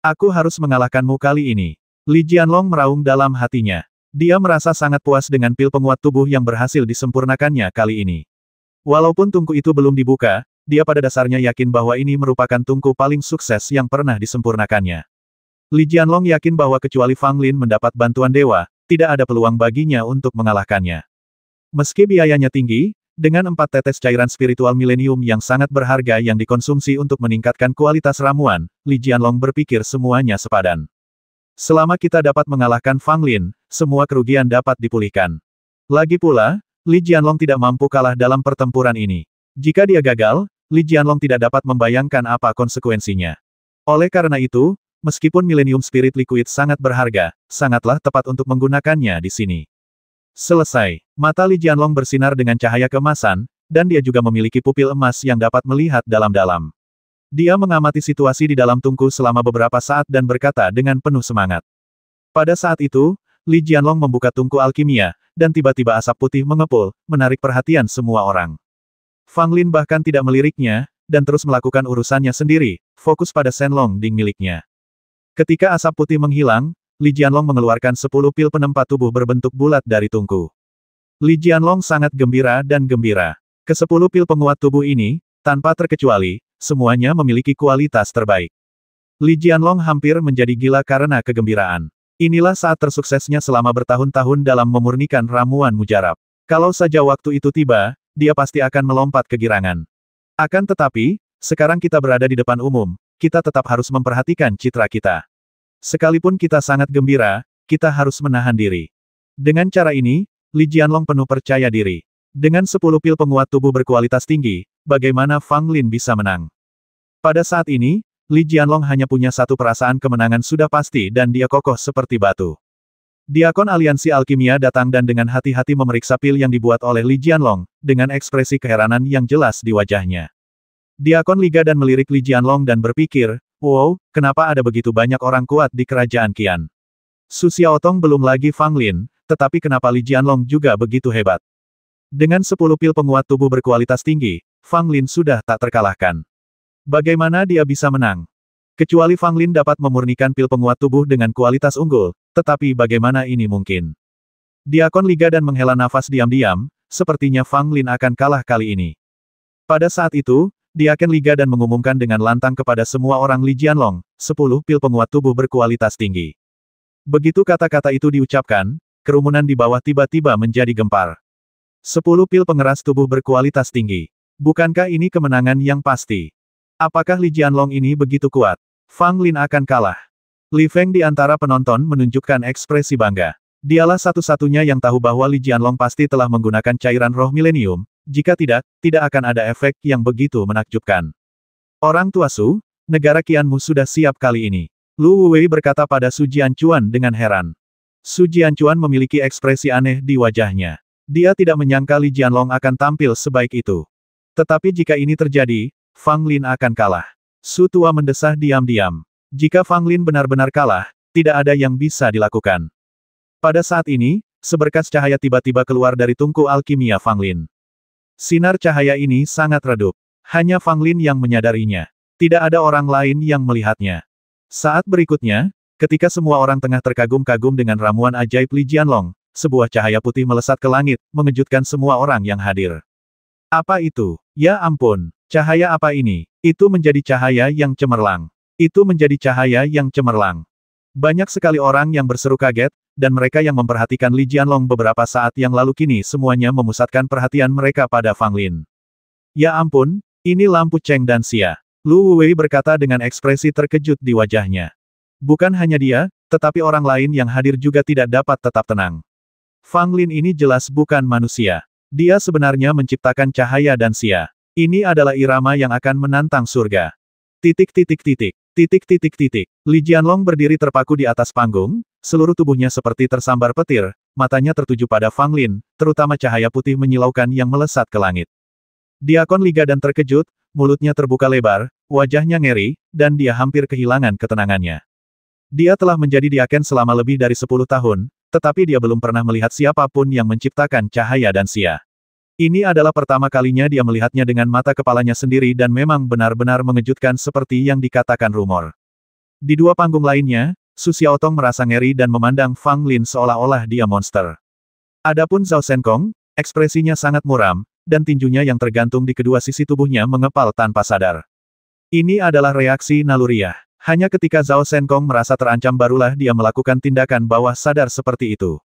Aku harus mengalahkanmu kali ini. Li Jianlong meraung dalam hatinya. Dia merasa sangat puas dengan pil penguat tubuh yang berhasil disempurnakannya kali ini. Walaupun tungku itu belum dibuka, dia pada dasarnya yakin bahwa ini merupakan tungku paling sukses yang pernah disempurnakannya. Li Jianlong yakin bahwa kecuali Fang Lin mendapat bantuan dewa, tidak ada peluang baginya untuk mengalahkannya. Meski biayanya tinggi, dengan 4 tetes cairan spiritual milenium yang sangat berharga yang dikonsumsi untuk meningkatkan kualitas ramuan, Li Jianlong berpikir semuanya sepadan. Selama kita dapat mengalahkan Fang Lin, semua kerugian dapat dipulihkan. Lagi pula, Li Jianlong tidak mampu kalah dalam pertempuran ini. Jika dia gagal, Li Jianlong tidak dapat membayangkan apa konsekuensinya. Oleh karena itu, meskipun Millennium Spirit Liquid sangat berharga, sangatlah tepat untuk menggunakannya di sini. Selesai. Mata Li Jianlong bersinar dengan cahaya keemasan, dan dia juga memiliki pupil emas yang dapat melihat dalam-dalam. Dia mengamati situasi di dalam tungku selama beberapa saat dan berkata dengan penuh semangat. Pada saat itu, Li Jianlong membuka tungku alkimia, dan tiba-tiba asap putih mengepul, menarik perhatian semua orang. Fang Lin bahkan tidak meliriknya, dan terus melakukan urusannya sendiri, fokus pada Shenlong Ding miliknya. Ketika asap putih menghilang, Li Jianlong mengeluarkan 10 pil penempat tubuh berbentuk bulat dari tungku. Li Jianlong sangat gembira dan gembira. Ke-10 pil penguat tubuh ini, tanpa terkecuali, semuanya memiliki kualitas terbaik. Li Jianlong hampir menjadi gila karena kegembiraan. Inilah saat tersuksesnya selama bertahun-tahun dalam memurnikan ramuan mujarab. Kalau saja waktu itu tiba, dia pasti akan melompat kegirangan. Akan tetapi, sekarang kita berada di depan umum, kita tetap harus memperhatikan citra kita. Sekalipun kita sangat gembira, kita harus menahan diri. Dengan cara ini, Li Jianlong penuh percaya diri. Dengan 10 pil penguat tubuh berkualitas tinggi, bagaimana Fang Lin bisa menang? Pada saat ini, Li Jianlong hanya punya satu perasaan kemenangan sudah pasti dan dia kokoh seperti batu. Diakon Aliansi Alkimia datang dan dengan hati-hati memeriksa pil yang dibuat oleh Li Jianlong, dengan ekspresi keheranan yang jelas di wajahnya. Diakon Liga dan melirik Li Jianlong dan berpikir, wow, kenapa ada begitu banyak orang kuat di kerajaan Qian? Su Xiaotong belum lagi Fang Lin, tetapi kenapa Li Jianlong juga begitu hebat? Dengan 10 pil penguat tubuh berkualitas tinggi, Fang Lin sudah tak terkalahkan. Bagaimana dia bisa menang? Kecuali Fang Lin dapat memurnikan pil penguat tubuh dengan kualitas unggul, tetapi bagaimana ini mungkin? Diakon Liga dan menghela nafas diam-diam, sepertinya Fang Lin akan kalah kali ini. Pada saat itu, Diakon Liga dan mengumumkan dengan lantang kepada semua orang Li Jianlong, 10 pil penguat tubuh berkualitas tinggi. Begitu kata-kata itu diucapkan, kerumunan di bawah tiba-tiba menjadi gempar. 10 pil pengeras tubuh berkualitas tinggi. Bukankah ini kemenangan yang pasti? Apakah Li Jianlong ini begitu kuat? Fang Lin akan kalah. Li Feng di antara penonton menunjukkan ekspresi bangga. Dialah satu-satunya yang tahu bahwa Li Jianlong pasti telah menggunakan cairan roh milenium, jika tidak, tidak akan ada efek yang begitu menakjubkan. Orang tua Su, negara Qianmu sudah siap kali ini. Lu Wei berkata pada Su Jianchuan dengan heran. Su Jianchuan memiliki ekspresi aneh di wajahnya. Dia tidak menyangka Li Jianlong akan tampil sebaik itu. Tetapi jika ini terjadi, Fang Lin akan kalah. Su tua mendesah diam-diam. Jika Fang Lin benar-benar kalah, tidak ada yang bisa dilakukan. Pada saat ini, seberkas cahaya tiba-tiba keluar dari tungku alkimia Fang Lin. Sinar cahaya ini sangat redup. Hanya Fang Lin yang menyadarinya. Tidak ada orang lain yang melihatnya. Saat berikutnya, ketika semua orang tengah terkagum-kagum dengan ramuan ajaib Li Jianlong, sebuah cahaya putih melesat ke langit, mengejutkan semua orang yang hadir. Apa itu? Ya ampun, cahaya apa ini? Itu menjadi cahaya yang cemerlang. Itu menjadi cahaya yang cemerlang. Banyak sekali orang yang berseru kaget, dan mereka yang memperhatikan Li Jianlong beberapa saat yang lalu kini semuanya memusatkan perhatian mereka pada Fang Lin. Ya ampun, ini lampu Cheng dan Xia. Lu Wei berkata dengan ekspresi terkejut di wajahnya. Bukan hanya dia, tetapi orang lain yang hadir juga tidak dapat tetap tenang. Fang Lin ini jelas bukan manusia. Dia sebenarnya menciptakan cahaya dan Xia. Ini adalah irama yang akan menantang surga. Titik titik titik. Titik titik titik. Li Jianlong berdiri terpaku di atas panggung, seluruh tubuhnya seperti tersambar petir, matanya tertuju pada Fang Lin, terutama cahaya putih menyilaukan yang melesat ke langit. Diakon Liga dan terkejut, mulutnya terbuka lebar, wajahnya ngeri, dan dia hampir kehilangan ketenangannya. Dia telah menjadi diaken selama lebih dari 10 tahun, tetapi dia belum pernah melihat siapapun yang menciptakan cahaya dan Xia. Ini adalah pertama kalinya dia melihatnya dengan mata kepalanya sendiri dan memang benar-benar mengejutkan seperti yang dikatakan rumor. Di dua panggung lainnya, Su Xiaotong merasa ngeri dan memandang Fang Lin seolah-olah dia monster. Adapun Zhao Senkong, ekspresinya sangat muram, dan tinjunya yang tergantung di kedua sisi tubuhnya mengepal tanpa sadar. Ini adalah reaksi naluriah. Hanya ketika Zhao Senkong merasa terancam barulah dia melakukan tindakan bawah sadar seperti itu.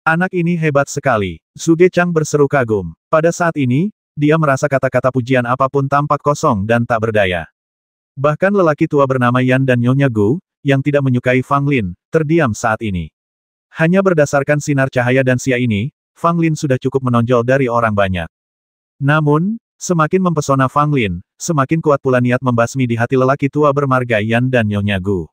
Anak ini hebat sekali. Zhuge Chang berseru kagum. Pada saat ini, dia merasa kata-kata pujian apapun tampak kosong dan tak berdaya. Bahkan lelaki tua bernama Yan dan Nyonya Gu, yang tidak menyukai Fang Lin, terdiam saat ini. Hanya berdasarkan sinar cahaya dan Xia ini, Fang Lin sudah cukup menonjol dari orang banyak. Namun, semakin mempesona Fang Lin, semakin kuat pula niat membasmi di hati lelaki tua bermarga Yan dan Nyonya Gu.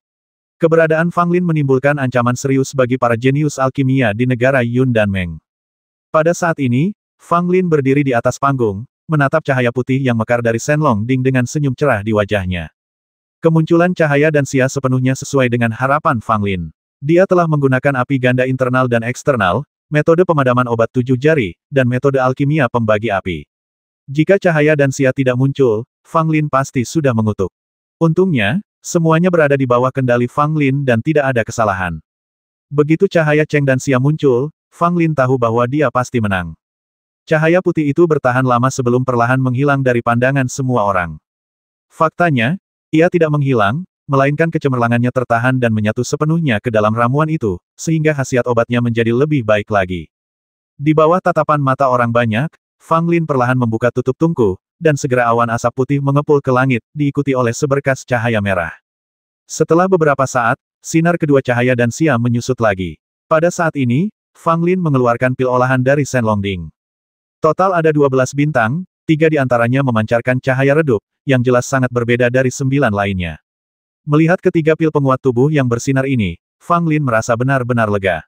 Keberadaan Fang Lin menimbulkan ancaman serius bagi para jenius alkimia di negara Yun dan Meng. Pada saat ini, Fang Lin berdiri di atas panggung, menatap cahaya putih yang mekar dari Shenlong Ding dengan senyum cerah di wajahnya. Kemunculan cahaya dan Xia sepenuhnya sesuai dengan harapan Fang Lin. Dia telah menggunakan api ganda internal dan eksternal, metode pemadaman obat 7 jari, dan metode alkimia pembagi api. Jika cahaya dan Xia tidak muncul, Fang Lin pasti sudah mengutuk. Untungnya, semuanya berada di bawah kendali Fang Lin dan tidak ada kesalahan. Begitu cahaya Cheng dan Xia muncul, Fang Lin tahu bahwa dia pasti menang. Cahaya putih itu bertahan lama sebelum perlahan menghilang dari pandangan semua orang. Faktanya, ia tidak menghilang, melainkan kecemerlangannya tertahan dan menyatu sepenuhnya ke dalam ramuan itu, sehingga khasiat obatnya menjadi lebih baik lagi. Di bawah tatapan mata orang banyak, Fang Lin perlahan membuka tutup tungku, dan segera awan asap putih mengepul ke langit, diikuti oleh seberkas cahaya merah. Setelah beberapa saat, sinar kedua cahaya dan Xia menyusut lagi. Pada saat ini, Fang Lin mengeluarkan pil olahan dari Shenlong Ding. Total ada 12 bintang, 3 di antaranya memancarkan cahaya redup, yang jelas sangat berbeda dari 9 lainnya. Melihat ketiga pil penguat tubuh yang bersinar ini, Fang Lin merasa benar-benar lega.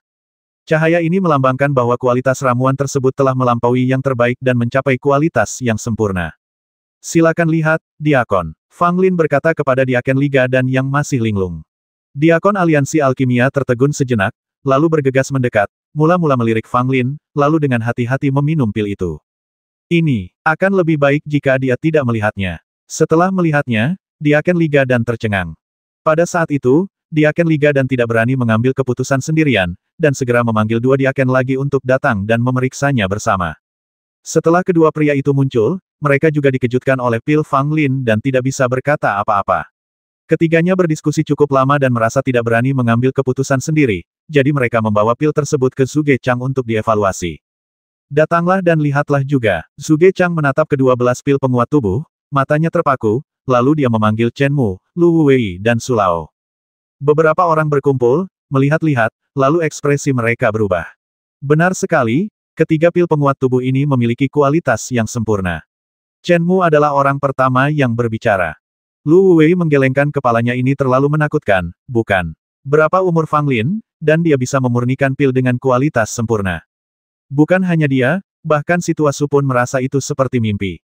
Cahaya ini melambangkan bahwa kualitas ramuan tersebut telah melampaui yang terbaik dan mencapai kualitas yang sempurna. Silakan lihat, Diakon. Fang Lin berkata kepada Diaken Liga dan yang masih linglung. Diakon Aliansi Alkimia tertegun sejenak, lalu bergegas mendekat, mula-mula melirik Fang Lin, lalu dengan hati-hati meminum pil itu. Ini akan lebih baik jika dia tidak melihatnya. Setelah melihatnya, Diaken Liga dan tercengang. Pada saat itu, Diaken Liga dan tidak berani mengambil keputusan sendirian, dan segera memanggil 2 diaken lagi untuk datang dan memeriksanya bersama. Setelah kedua pria itu muncul, mereka juga dikejutkan oleh pil Fang Lin dan tidak bisa berkata apa-apa. Ketiganya berdiskusi cukup lama dan merasa tidak berani mengambil keputusan sendiri, jadi mereka membawa pil tersebut ke Zhuge Chang untuk dievaluasi. Datanglah dan lihatlah juga. Zhuge Chang menatap kedua belas pil penguat tubuh, matanya terpaku, lalu dia memanggil Chen Mu, Lu Wei dan Su Lao. Beberapa orang berkumpul, melihat-lihat, lalu ekspresi mereka berubah. Benar sekali, ketiga pil penguat tubuh ini memiliki kualitas yang sempurna. Chen Mu adalah orang pertama yang berbicara. Lu Wei menggelengkan kepalanya, ini terlalu menakutkan, bukan? Berapa umur Fang Lin, dan dia bisa memurnikan pil dengan kualitas sempurna. Bukan hanya dia, bahkan si tua Su pun merasa itu seperti mimpi.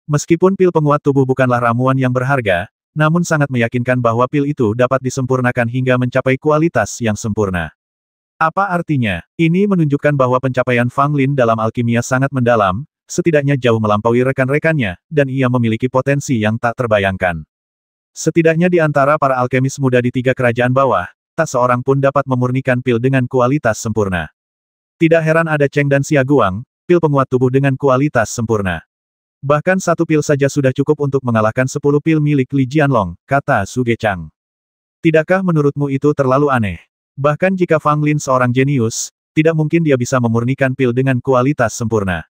Meskipun pil penguat tubuh bukanlah ramuan yang berharga, namun sangat meyakinkan bahwa pil itu dapat disempurnakan hingga mencapai kualitas yang sempurna. Apa artinya? Ini menunjukkan bahwa pencapaian Fang Lin dalam alkimia sangat mendalam, setidaknya jauh melampaui rekan-rekannya, dan ia memiliki potensi yang tak terbayangkan. Setidaknya di antara para alkemis muda di 3 kerajaan bawah, tak seorang pun dapat memurnikan pil dengan kualitas sempurna. Tidak heran ada Cheng dan Xia Guang, pil penguat tubuh dengan kualitas sempurna. Bahkan 1 pil saja sudah cukup untuk mengalahkan 10 pil milik Li Jianlong, kata Zhuge Chang. Tidakkah menurutmu itu terlalu aneh? Bahkan jika Fang Lin seorang jenius, tidak mungkin dia bisa memurnikan pil dengan kualitas sempurna.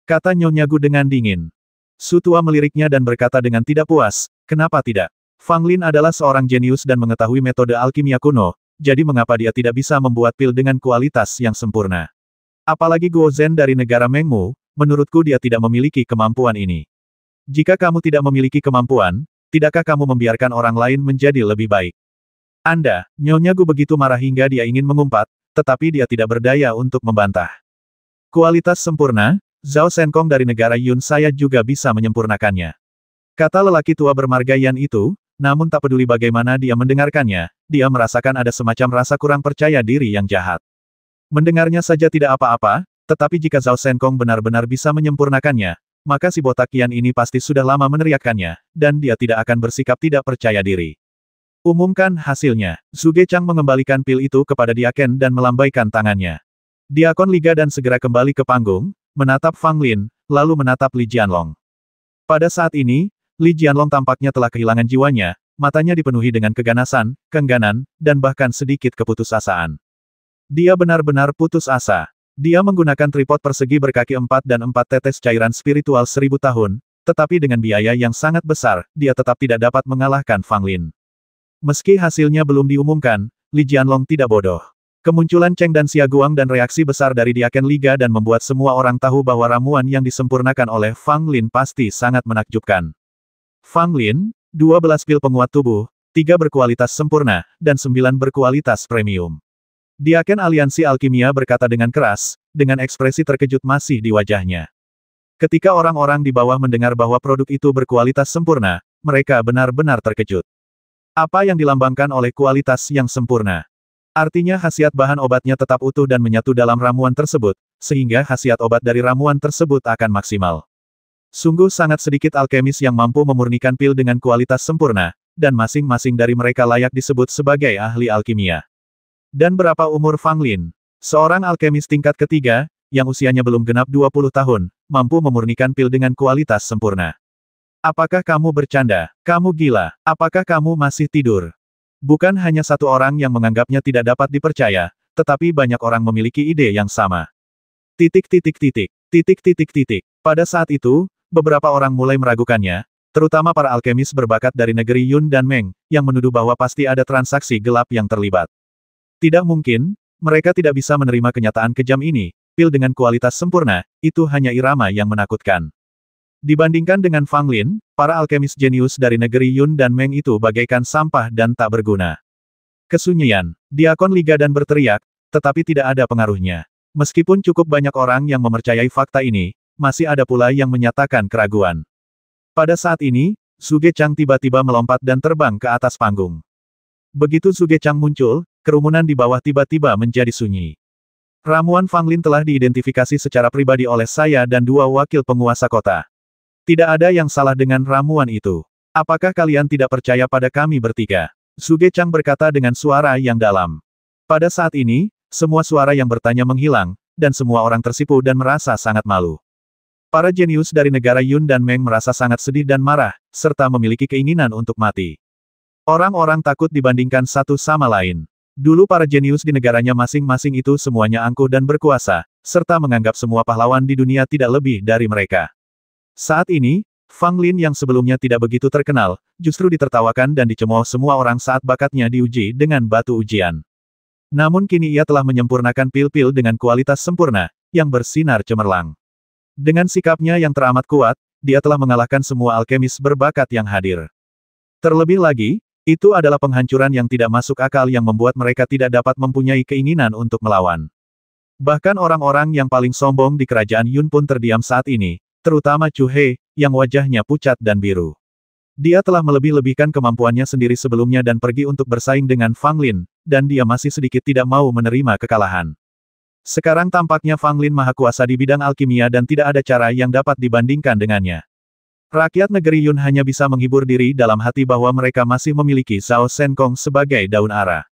Kata Nyonya Gu dengan dingin. Su tua meliriknya dan berkata dengan tidak puas, kenapa tidak? Fang Lin adalah seorang jenius dan mengetahui metode alkimia kuno, jadi mengapa dia tidak bisa membuat pil dengan kualitas yang sempurna? Apalagi Guo Zhen dari negara Mengmu, menurutku dia tidak memiliki kemampuan ini. Jika kamu tidak memiliki kemampuan, tidakkah kamu membiarkan orang lain menjadi lebih baik? Anda, Nyonya Gu begitu marah hingga dia ingin mengumpat, tetapi dia tidak berdaya untuk membantah. Kualitas sempurna, Zhao Shenkong dari negara Yun saya juga bisa menyempurnakannya. Kata lelaki tua bermarga Yan itu, namun tak peduli bagaimana dia mendengarkannya, dia merasakan ada semacam rasa kurang percaya diri yang jahat. Mendengarnya saja tidak apa-apa, tetapi jika Zhao Shenkong benar-benar bisa menyempurnakannya, maka si botak Yan ini pasti sudah lama meneriakkannya, dan dia tidak akan bersikap tidak percaya diri. Umumkan hasilnya. Zhuge Chang mengembalikan pil itu kepada Diaken dan melambaikan tangannya. Diakon Liga dan segera kembali ke panggung, menatap Fang Lin, lalu menatap Li Jianlong. Pada saat ini, Li Jianlong tampaknya telah kehilangan jiwanya, matanya dipenuhi dengan keganasan, keengganan, dan bahkan sedikit keputusasaan. Dia benar-benar putus asa. Dia menggunakan tripod persegi berkaki 4 dan 4 tetes cairan spiritual 1000 tahun, tetapi dengan biaya yang sangat besar, dia tetap tidak dapat mengalahkan Fang Lin. Meski hasilnya belum diumumkan, Li Jianlong tidak bodoh. Kemunculan Cheng dan Xia Guang dan reaksi besar dari Diaken Liga dan membuat semua orang tahu bahwa ramuan yang disempurnakan oleh Fang Lin pasti sangat menakjubkan. Fang Lin, 12 pil penguat tubuh, 3 berkualitas sempurna, dan 9 berkualitas premium. Diaken Aliansi Alkimia berkata dengan keras, dengan ekspresi terkejut masih di wajahnya. Ketika orang-orang di bawah mendengar bahwa produk itu berkualitas sempurna, mereka benar-benar terkejut. Apa yang dilambangkan oleh kualitas yang sempurna? Artinya khasiat bahan obatnya tetap utuh dan menyatu dalam ramuan tersebut, sehingga khasiat obat dari ramuan tersebut akan maksimal. Sungguh sangat sedikit alkemis yang mampu memurnikan pil dengan kualitas sempurna, dan masing-masing dari mereka layak disebut sebagai ahli alkimia. Dan berapa umur Fang Lin? Seorang alkemis tingkat ketiga, yang usianya belum genap 20 tahun, mampu memurnikan pil dengan kualitas sempurna. Apakah kamu bercanda? Kamu gila? Apakah kamu masih tidur? Bukan hanya satu orang yang menganggapnya tidak dapat dipercaya, tetapi banyak orang memiliki ide yang sama. Titik. Pada saat itu, beberapa orang mulai meragukannya, terutama para alkemis berbakat dari negeri Yun dan Meng, yang menuduh bahwa pasti ada transaksi gelap yang terlibat. Tidak mungkin, mereka tidak bisa menerima kenyataan kejam ini, pil dengan kualitas sempurna, itu hanya irama yang menakutkan. Dibandingkan dengan Fang Lin, para alkemis jenius dari negeri Yun dan Meng itu bagaikan sampah dan tak berguna. Kesunyian, Diakon Liga dan berteriak, tetapi tidak ada pengaruhnya. Meskipun cukup banyak orang yang mempercayai fakta ini, masih ada pula yang menyatakan keraguan. Pada saat ini, Zhuge Chang tiba-tiba melompat dan terbang ke atas panggung. Begitu Zhuge Chang muncul, kerumunan di bawah tiba-tiba menjadi sunyi. Ramuan Fang Lin telah diidentifikasi secara pribadi oleh saya dan 2 wakil penguasa kota. Tidak ada yang salah dengan ramuan itu. Apakah kalian tidak percaya pada kami bertiga? Zhuge Chang berkata dengan suara yang dalam. Pada saat ini, semua suara yang bertanya menghilang, dan semua orang tersipu dan merasa sangat malu. Para jenius dari negara Yun dan Meng merasa sangat sedih dan marah, serta memiliki keinginan untuk mati. Orang-orang takut dibandingkan satu sama lain. Dulu para jenius di negaranya masing-masing itu semuanya angkuh dan berkuasa, serta menganggap semua pahlawan di dunia tidak lebih dari mereka. Saat ini, Fang Lin yang sebelumnya tidak begitu terkenal, justru ditertawakan dan dicemooh semua orang saat bakatnya diuji dengan batu ujian. Namun kini ia telah menyempurnakan pil-pil dengan kualitas sempurna, yang bersinar cemerlang. Dengan sikapnya yang teramat kuat, dia telah mengalahkan semua alkemis berbakat yang hadir. Terlebih lagi, itu adalah penghancuran yang tidak masuk akal yang membuat mereka tidak dapat mempunyai keinginan untuk melawan. Bahkan orang-orang yang paling sombong di kerajaan Yun pun terdiam saat ini, terutama Chu He, yang wajahnya pucat dan biru. Dia telah melebih-lebihkan kemampuannya sendiri sebelumnya dan pergi untuk bersaing dengan Fang Lin, dan dia masih sedikit tidak mau menerima kekalahan. Sekarang tampaknya Fang Lin maha kuasa di bidang alkimia dan tidak ada cara yang dapat dibandingkan dengannya. Rakyat negeri Yun hanya bisa menghibur diri dalam hati bahwa mereka masih memiliki Zhao Shenkong sebagai daun ara.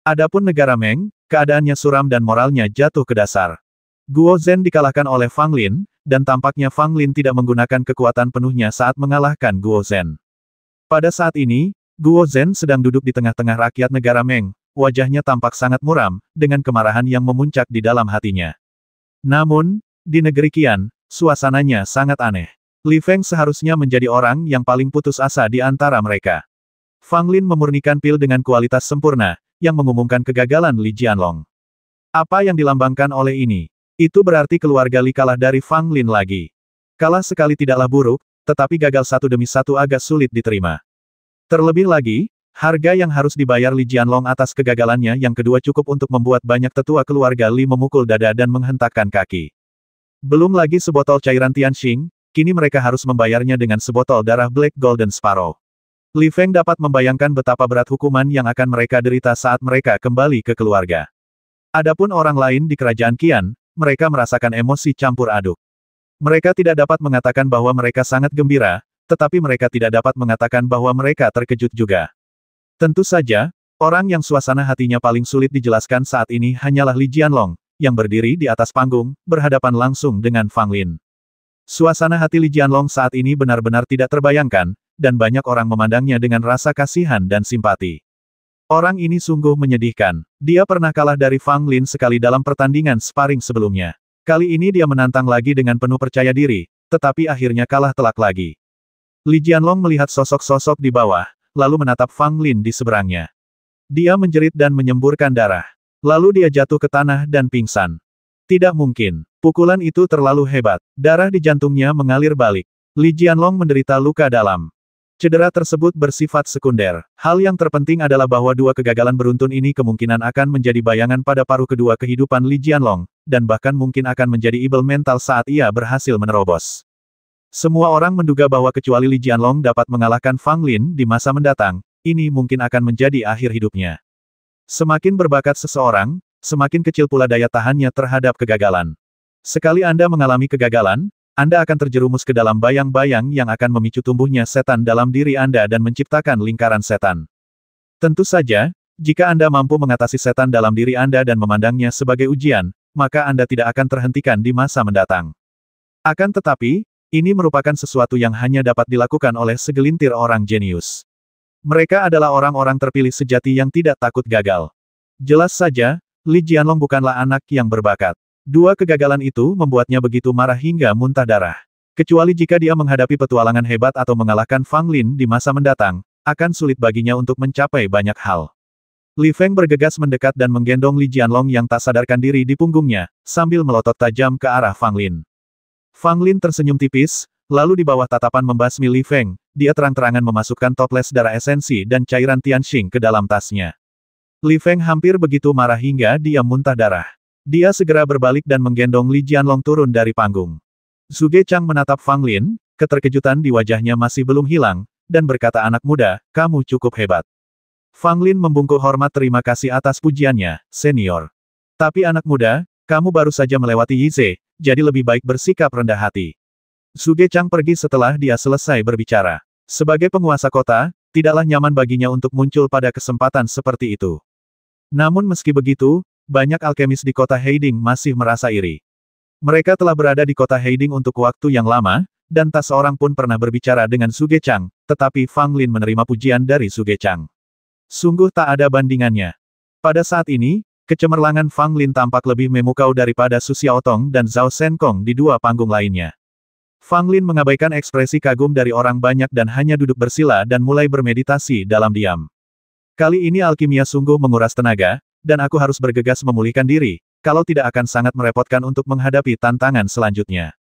Adapun negara Meng, keadaannya suram dan moralnya jatuh ke dasar. Guo Zhen dikalahkan oleh Fang Lin, dan tampaknya Fang Lin tidak menggunakan kekuatan penuhnya saat mengalahkan Guo Zhen. Pada saat ini, Guo Zhen sedang duduk di tengah-tengah rakyat negara Meng, wajahnya tampak sangat muram, dengan kemarahan yang memuncak di dalam hatinya. Namun, di negeri Qian, suasananya sangat aneh. Li Feng seharusnya menjadi orang yang paling putus asa di antara mereka. Fang Lin memurnikan pil dengan kualitas sempurna, yang mengumumkan kegagalan Li Jianlong. Apa yang dilambangkan oleh ini? Itu berarti keluarga Li kalah dari Fang Lin lagi. Kalah sekali tidaklah buruk, tetapi gagal satu demi satu agak sulit diterima. Terlebih lagi, harga yang harus dibayar Li Jianlong atas kegagalannya yang kedua cukup untuk membuat banyak tetua keluarga Li memukul dada dan menghentakkan kaki. Belum lagi sebotol cairan Tianxing, kini mereka harus membayarnya dengan sebotol darah Black Golden Sparrow. Li Feng dapat membayangkan betapa berat hukuman yang akan mereka derita saat mereka kembali ke keluarga. Adapun orang lain di kerajaan Qian, mereka merasakan emosi campur aduk. Mereka tidak dapat mengatakan bahwa mereka sangat gembira, tetapi mereka tidak dapat mengatakan bahwa mereka terkejut juga. Tentu saja, orang yang suasana hatinya paling sulit dijelaskan saat ini hanyalah Li Jianlong, yang berdiri di atas panggung, berhadapan langsung dengan Fang Lin. Suasana hati Li Jianlong saat ini benar-benar tidak terbayangkan, dan banyak orang memandangnya dengan rasa kasihan dan simpati. Orang ini sungguh menyedihkan. Dia pernah kalah dari Fang Lin sekali dalam pertandingan sparring sebelumnya. Kali ini dia menantang lagi dengan penuh percaya diri, tetapi akhirnya kalah telak lagi. Li Jianlong melihat sosok-sosok di bawah, lalu menatap Fang Lin di seberangnya. Dia menjerit dan menyemburkan darah. Lalu dia jatuh ke tanah dan pingsan. Tidak mungkin. Pukulan itu terlalu hebat. Darah di jantungnya mengalir balik. Li Jianlong menderita luka dalam. Cedera tersebut bersifat sekunder. Hal yang terpenting adalah bahwa dua kegagalan beruntun ini kemungkinan akan menjadi bayangan pada paruh kedua kehidupan Li Jianlong, dan bahkan mungkin akan menjadi ibel mental saat ia berhasil menerobos. Semua orang menduga bahwa kecuali Li Jianlong dapat mengalahkan Fang Lin di masa mendatang, ini mungkin akan menjadi akhir hidupnya. Semakin berbakat seseorang, semakin kecil pula daya tahannya terhadap kegagalan. Sekali Anda mengalami kegagalan, Anda akan terjerumus ke dalam bayang-bayang yang akan memicu tumbuhnya setan dalam diri Anda dan menciptakan lingkaran setan. Tentu saja, jika Anda mampu mengatasi setan dalam diri Anda dan memandangnya sebagai ujian, maka Anda tidak akan terhentikan di masa mendatang. Akan tetapi, ini merupakan sesuatu yang hanya dapat dilakukan oleh segelintir orang jenius. Mereka adalah orang-orang terpilih sejati yang tidak takut gagal. Jelas saja, Li Jianlong bukanlah anak yang berbakat. Dua kegagalan itu membuatnya begitu marah hingga muntah darah. Kecuali jika dia menghadapi petualangan hebat atau mengalahkan Fang Lin di masa mendatang, akan sulit baginya untuk mencapai banyak hal. Li Feng bergegas mendekat dan menggendong Li Jianlong yang tak sadarkan diri di punggungnya, sambil melotot tajam ke arah Fang Lin. Fang Lin tersenyum tipis, lalu di bawah tatapan membasmi Li Feng, dia terang-terangan memasukkan toples darah esensi dan cairan Tianxing ke dalam tasnya. Li Feng hampir begitu marah hingga dia muntah darah. Dia segera berbalik dan menggendong Li Jianlong turun dari panggung. Zhuge Chang menatap Fang Lin, keterkejutan di wajahnya masih belum hilang, dan berkata, "Anak muda, kamu cukup hebat." Fang Lin membungkuk hormat terima kasih atas pujiannya, senior. Tapi anak muda, kamu baru saja melewati Yize, jadi lebih baik bersikap rendah hati. Zhuge Chang pergi setelah dia selesai berbicara. Sebagai penguasa kota, tidaklah nyaman baginya untuk muncul pada kesempatan seperti itu. Namun meski begitu, banyak alkemis di kota Heiding masih merasa iri. Mereka telah berada di kota Heiding untuk waktu yang lama, dan tak seorang pun pernah berbicara dengan Zhuge Chang, tetapi Fang Lin menerima pujian dari Zhuge Chang. Sungguh tak ada bandingannya. Pada saat ini, kecemerlangan Fang Lin tampak lebih memukau daripada Su Xiaotong dan Zhao Shenkong di dua panggung lainnya. Fang Lin mengabaikan ekspresi kagum dari orang banyak dan hanya duduk bersila dan mulai bermeditasi dalam diam. Kali ini alkimia sungguh menguras tenaga, dan aku harus bergegas memulihkan diri, kalau tidak akan sangat merepotkan untuk menghadapi tantangan selanjutnya.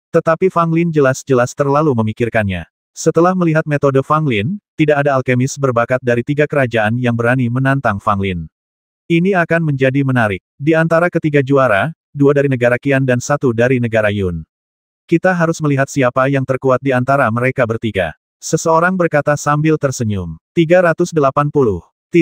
Tetapi Fang Lin jelas-jelas terlalu memikirkannya. Setelah melihat metode Fang Lin, tidak ada alkemis berbakat dari 3 kerajaan yang berani menantang Fang Lin. Ini akan menjadi menarik. Di antara ketiga juara, 2 dari negara Qian dan 1 dari negara Yun. Kita harus melihat siapa yang terkuat di antara mereka bertiga. Seseorang berkata sambil tersenyum. 380.